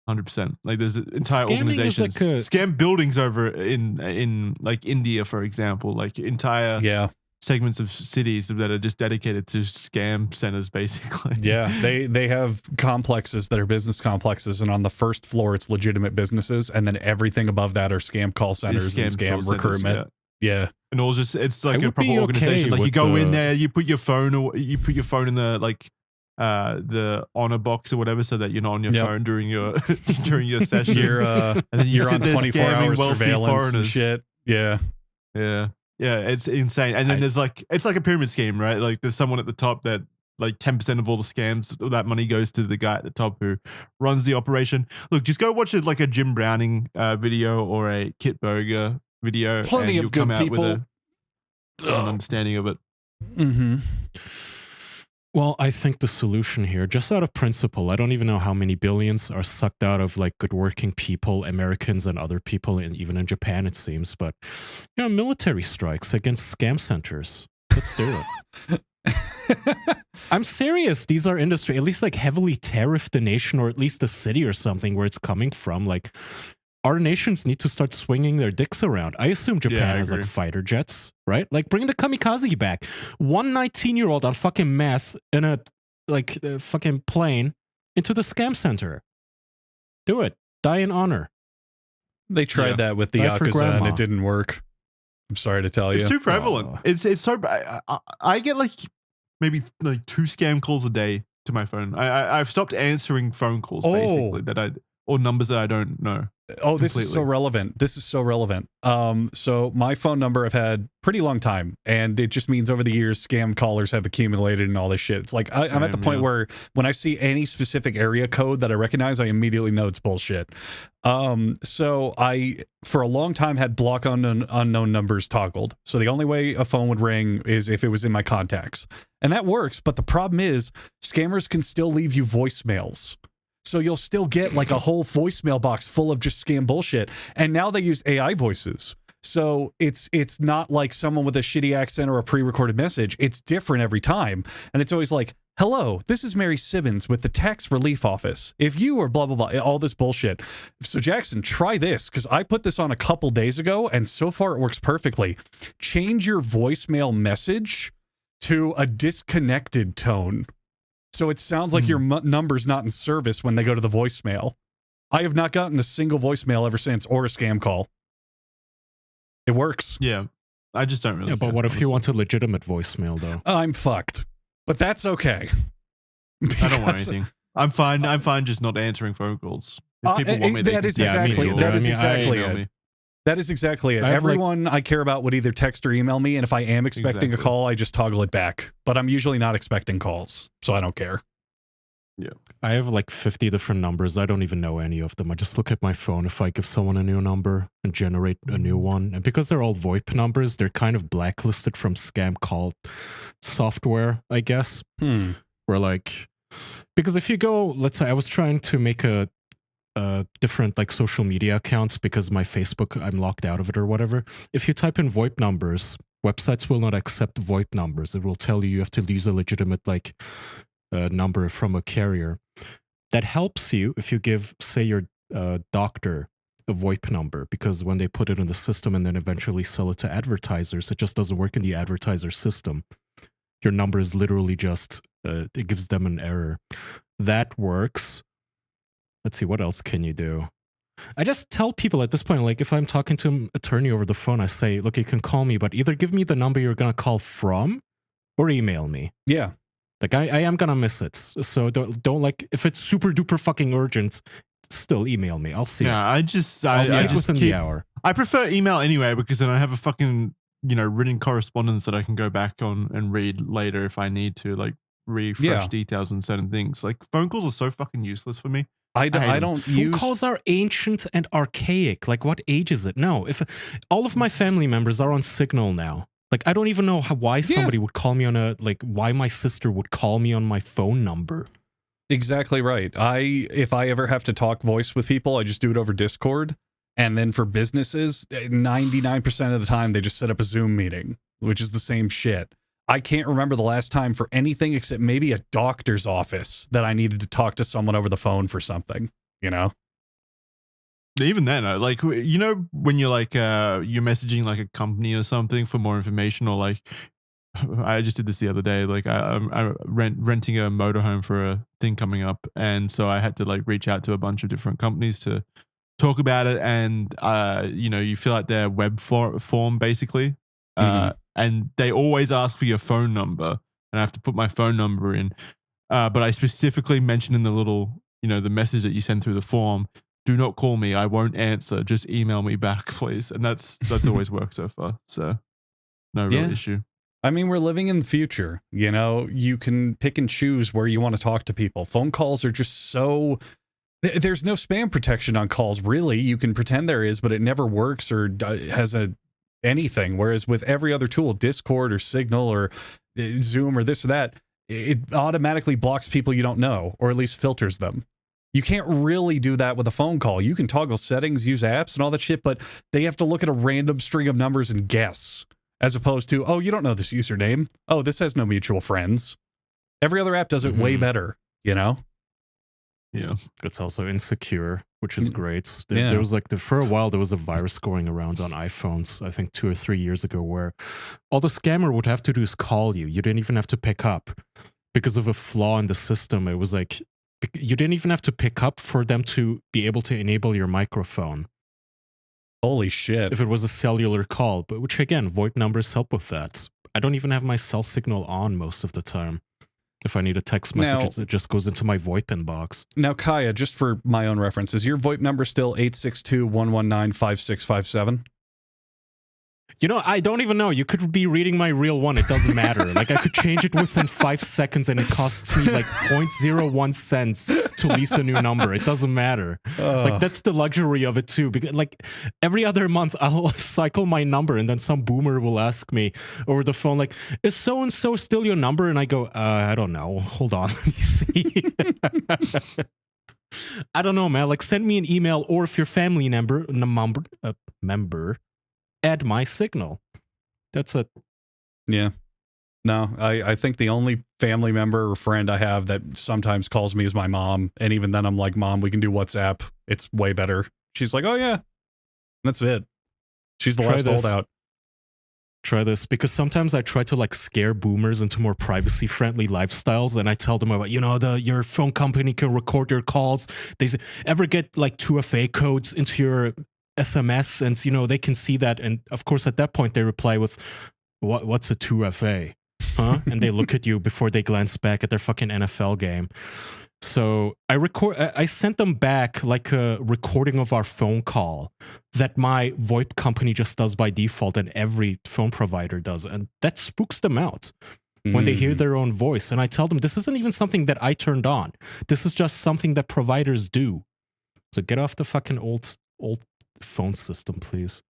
100%. Like there's entire Scamming organizations, is like scam buildings over in like India, for example, like entire segments of cities that are just dedicated to scam centers, basically. Yeah, they have complexes that are business complexes, and on the first floor it's legitimate businesses, and then everything above that are scam call centers and scam recruitment. Yeah. And all just it's like a proper organization. Like you go in there, you put your phone in the like the honor box or whatever, so that you're not on your phone during your during your session. You're and then you're on 24-hour surveillance foreigners. and shit. Yeah. Yeah, it's insane. And then there's like, it's like a pyramid scheme, right? Like there's someone at the top that like 10% of all the scams, that money goes to the guy at the top who runs the operation. Look, just go watch like a Jim Browning video or a Kit Berger video. Plenty and of good people. With an understanding of it. Mm-hmm. Well, I think the solution here, just out of principle, I don't even know how many billions are sucked out of like good working people, Americans and other people, and even in Japan it seems, but you know, military strikes against scam centers. Let's do it. I'm serious. These are industry, at least like heavily tariff the nation, or at least the city or something where it's coming from. Like our nations need to start swinging their dicks around. I assume Japan has like fighter jets, right? Like bring the kamikaze back. 19-year-old on fucking meth in a like fucking plane into the scam center. Do it. Die in honor. They tried that with the Yakuza and it didn't work. I'm sorry to tell you. It's too prevalent. It's so I get like maybe like 2 scam calls a day to my phone. I've stopped answering phone calls basically or numbers that I don't know. Oh, this is so relevant. This is so relevant. So my phone number I've had pretty long time, and it just means over the years scam callers have accumulated and all this shit. It's like I'm at the point where when I see any specific area code that I recognize, I immediately know it's bullshit. So I for a long time had block unknown numbers toggled. So the only way a phone would ring is if it was in my contacts. And that works, but the problem is scammers can still leave you voicemails. So you'll still get like a whole voicemail box full of just scam bullshit. And now they use AI voices. So it's not like someone with a shitty accent or a pre-recorded message. It's different every time. And it's always like, hello, this is Mary Simmons with the Tax Relief Office. If you are blah, blah, blah, all this bullshit. So Jackson, try this, because I put this on a couple days ago, and so far it works perfectly. Change your voicemail message to a disconnected tone. So it sounds like your number's not in service when they go to the voicemail. I have not gotten a single voicemail ever since, or a scam call. It works. Yeah. I just don't really but care, what if you want a legitimate voicemail, though? I'm fucked. But that's okay. I don't want anything. I'm fine just not answering phone calls. If people want me, that is exactly it. That is exactly it. Everyone I care about would either text or email me, and if I am expecting a call, I just toggle it back. But I'm usually not expecting calls, so I don't care. Yeah. I have like 50 different numbers. I don't even know any of them. I just look at my phone if I give someone a new number and generate a new one. And because they're all VoIP numbers, they're kind of blacklisted from scam call software, I guess. Where like, because if you go, let's say I was trying to make a different like social media accounts because my Facebook, I'm locked out of it or whatever. If you type in VoIP numbers, websites will not accept VoIP numbers. It will tell you have to use a legitimate like number from a carrier. That helps you if you give, say, your doctor a VoIP number, because when they put it in the system and then eventually sell it to advertisers, it just doesn't work in the advertiser system. Your number is literally just, it gives them an error. That works. Let's see, what else can you do? I just tell people at this point, like if I'm talking to an attorney over the phone, I say, look, you can call me, but either give me the number you're going to call from or email me. Yeah. Like I am gonna miss it. So don't like if it's super duper fucking urgent, still email me. I'll see. Yeah, it. I I'll see it just within the hour. I prefer email anyway because then I have a fucking written correspondence that I can go back on and read later if I need to, like refresh details on certain things. Like phone calls are so fucking useless for me. I don't use phone calls are ancient and archaic. Like what age is it? No, if all of my family members are on Signal now. Like I don't even know why somebody would call me on why my sister would call me on my phone number. Exactly right. If I ever have to talk voice with people, I just do it over Discord. And then for businesses, 99% of the time, they just set up a Zoom meeting, which is the same shit. I can't remember the last time for anything except maybe a doctor's office that I needed to talk to someone over the phone for something, Even then, like, when you're like, you're messaging like a company or something for more information, or like, I just did this the other day. Like, I'm renting a motorhome for a thing coming up, and so I had to like reach out to a bunch of different companies to talk about it. And you fill out their web form basically, and they always ask for your phone number, and I have to put my phone number in. But I specifically mentioned in the little, the message that you send through the form, do not call me. I won't answer. Just email me back, please. And that's always worked so far. So no real issue. I mean, we're living in the future. You can pick and choose where you want to talk to people. Phone calls are just so... There's no spam protection on calls, really. You can pretend there is, but it never works or has anything. Whereas with every other tool, Discord or Signal or Zoom or this or that, it automatically blocks people you don't know, or at least filters them. You can't really do that with a phone call. You can toggle settings, use apps and all that shit, but they have to look at a random string of numbers and guess, as opposed to, oh, you don't know this username. Oh, this has no mutual friends. Every other app does it way better, Yeah. It's also insecure, which is great. There was for a while, there was a virus going around on iPhones, I think 2 or 3 years ago, where all the scammer would have to do is call you. You didn't even have to pick up because of a flaw in the system. It was like, you didn't even have to pick up for them to be able to enable your microphone. Holy shit. If it was a cellular call, but which again, VoIP numbers help with that. I don't even have my cell signal on most of the time. If I need a text message, it just goes into my VoIP inbox. Now, Kaya, just for my own reference, is your VoIP number still 862-119-5657? I don't even know. You could be reading my real one. It doesn't matter. Like, I could change it within 5 seconds and it costs me like 0.01 cents to lease a new number. It doesn't matter. Like, that's the luxury of it too. Because like every other month I'll cycle my number and then some boomer will ask me over the phone, like, is so-and-so still your number? And I go, I don't know. Hold on. Let me see. I don't know, man. Like, send me an email, or if your family member, add my Signal. That's it. Yeah. No, I think the only family member or friend I have that sometimes calls me is my mom. And even then I'm like, Mom, we can do WhatsApp. It's way better. She's like, oh yeah. And that's it. She's the last holdout. Try this, because sometimes I try to like scare boomers into more privacy friendly lifestyles, and I tell them about, your phone company can record your calls. They ever get like 2FA codes into your SMS, and they can see that, and of course at that point they reply with, what's a 2FA, huh? And they look at you before they glance back at their fucking NFL game. So I sent them back like a recording of our phone call that my VoIP company just does by default, and every phone provider does, and that spooks them out when they hear their own voice. And I tell them, this isn't even something that I turned on. This is just something that providers do. So get off the fucking old phone system, please.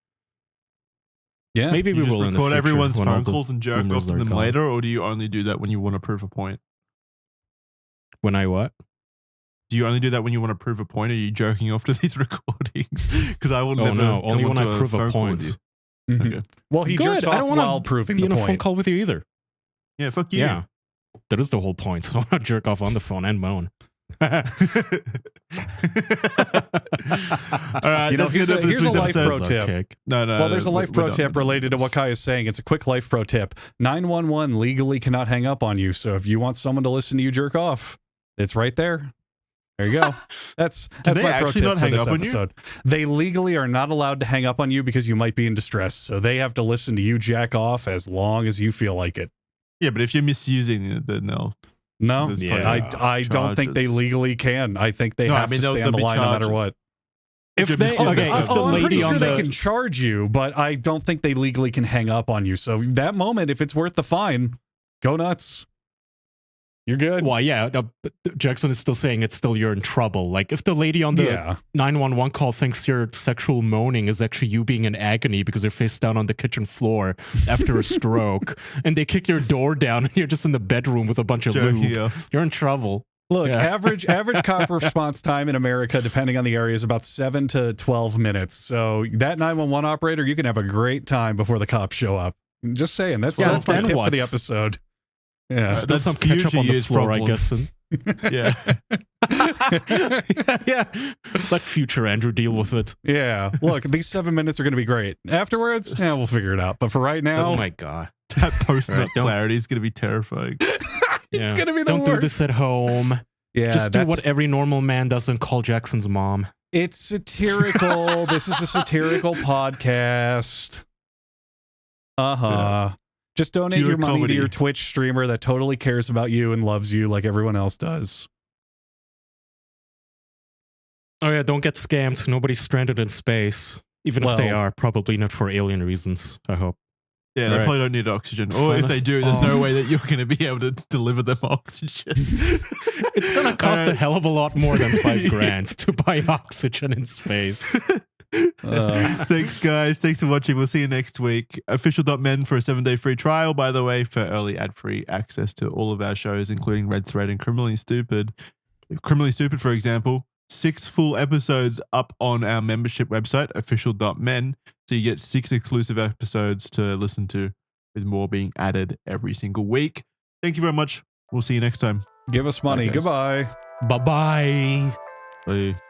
Yeah, maybe we will record everyone's phone calls and jerk off to them later, or do you only do that when you want to prove a point? When I what? Do you only do that when you want to prove a point? Or are you jerking off to these recordings? Because I will never. No, only when I prove a point. Okay. Well, he jerks off while proving the point. I don't want to be in a phone call with you either. Yeah, fuck you. Yeah, that is the whole point. I want to jerk off on the phone and moan. All right, here's a life pro tip. No. There's a life pro tip related to what Kai is saying. It's a quick life pro tip. 911 legally cannot hang up on you. So if you want someone to listen to you jerk off, it's right there. There you go. That's my pro tip for this episode. They legally are not allowed to hang up on you because you might be in distress. So they have to listen to you jack off as long as you feel like it. Yeah, but if you're misusing it, then no. No, There's Yeah. probably I don't think they charges. legally can. I think they No, have to stay there'll on the be line no matter charges. what. If Should they be okay, business if the I'm pretty lady sure on they the can charge you, but I don't think they legally can hang up on you. So that moment, if it's worth the fine, go nuts. You're good. well, yeah, but Jackson is still saying it's still you're in trouble. Like if the lady on the Yeah. 911 call thinks your sexual moaning is actually you being in agony because you're face down on the kitchen floor after a stroke, and they kick your door down and you're just in the bedroom with a bunch of Jerking lube, off. you're in trouble. Look, Yeah. average cop response time in America, depending on the area, is about 7 to 12 minutes. So that 911 operator, you can have a great time before the cops show up. Just saying, that's my then tip for what? the episode. Yeah. There's That's some ketchup future on the years' floor, I problem. guess. And Yeah. yeah, let future Andrew deal with it. Yeah. Look, these 7 minutes are going to be great. Afterwards, yeah, we'll figure it out. But for right now, Oh my god. That post-nut Right, don't- clarity is going to be terrifying. it's going to be the Don't worst. do this at home. Yeah, Just do that's- what every normal man does and call Jackson's mom. It's satirical. This is a satirical podcast. Uh-huh. Just donate Pure your money comedy. to your Twitch streamer that totally cares about you and loves you like everyone else does. Oh yeah, don't get scammed. Nobody's stranded in space. Even if they Well- are, probably not for alien reasons, I hope. Yeah, they Right. probably don't need oxygen. Or if they do, there's no way that you're going to be able to deliver them oxygen. It's gonna cost a hell of a lot more than $5 Yeah. grand to buy oxygen in space. Thanks, guys. Thanks for watching. We'll see you next week. Official.men for a 7-day free trial, by the way, for early ad-free access to all of our shows, including Red Thread and Criminally Stupid. Criminally Stupid, for example, 6 full episodes up on our membership website, official.men. So you get 6 exclusive episodes to listen to, with more being added every single week. Thank you very much. We'll see you next time. Give us money. Bye, guys. Goodbye. Bye-bye. Bye.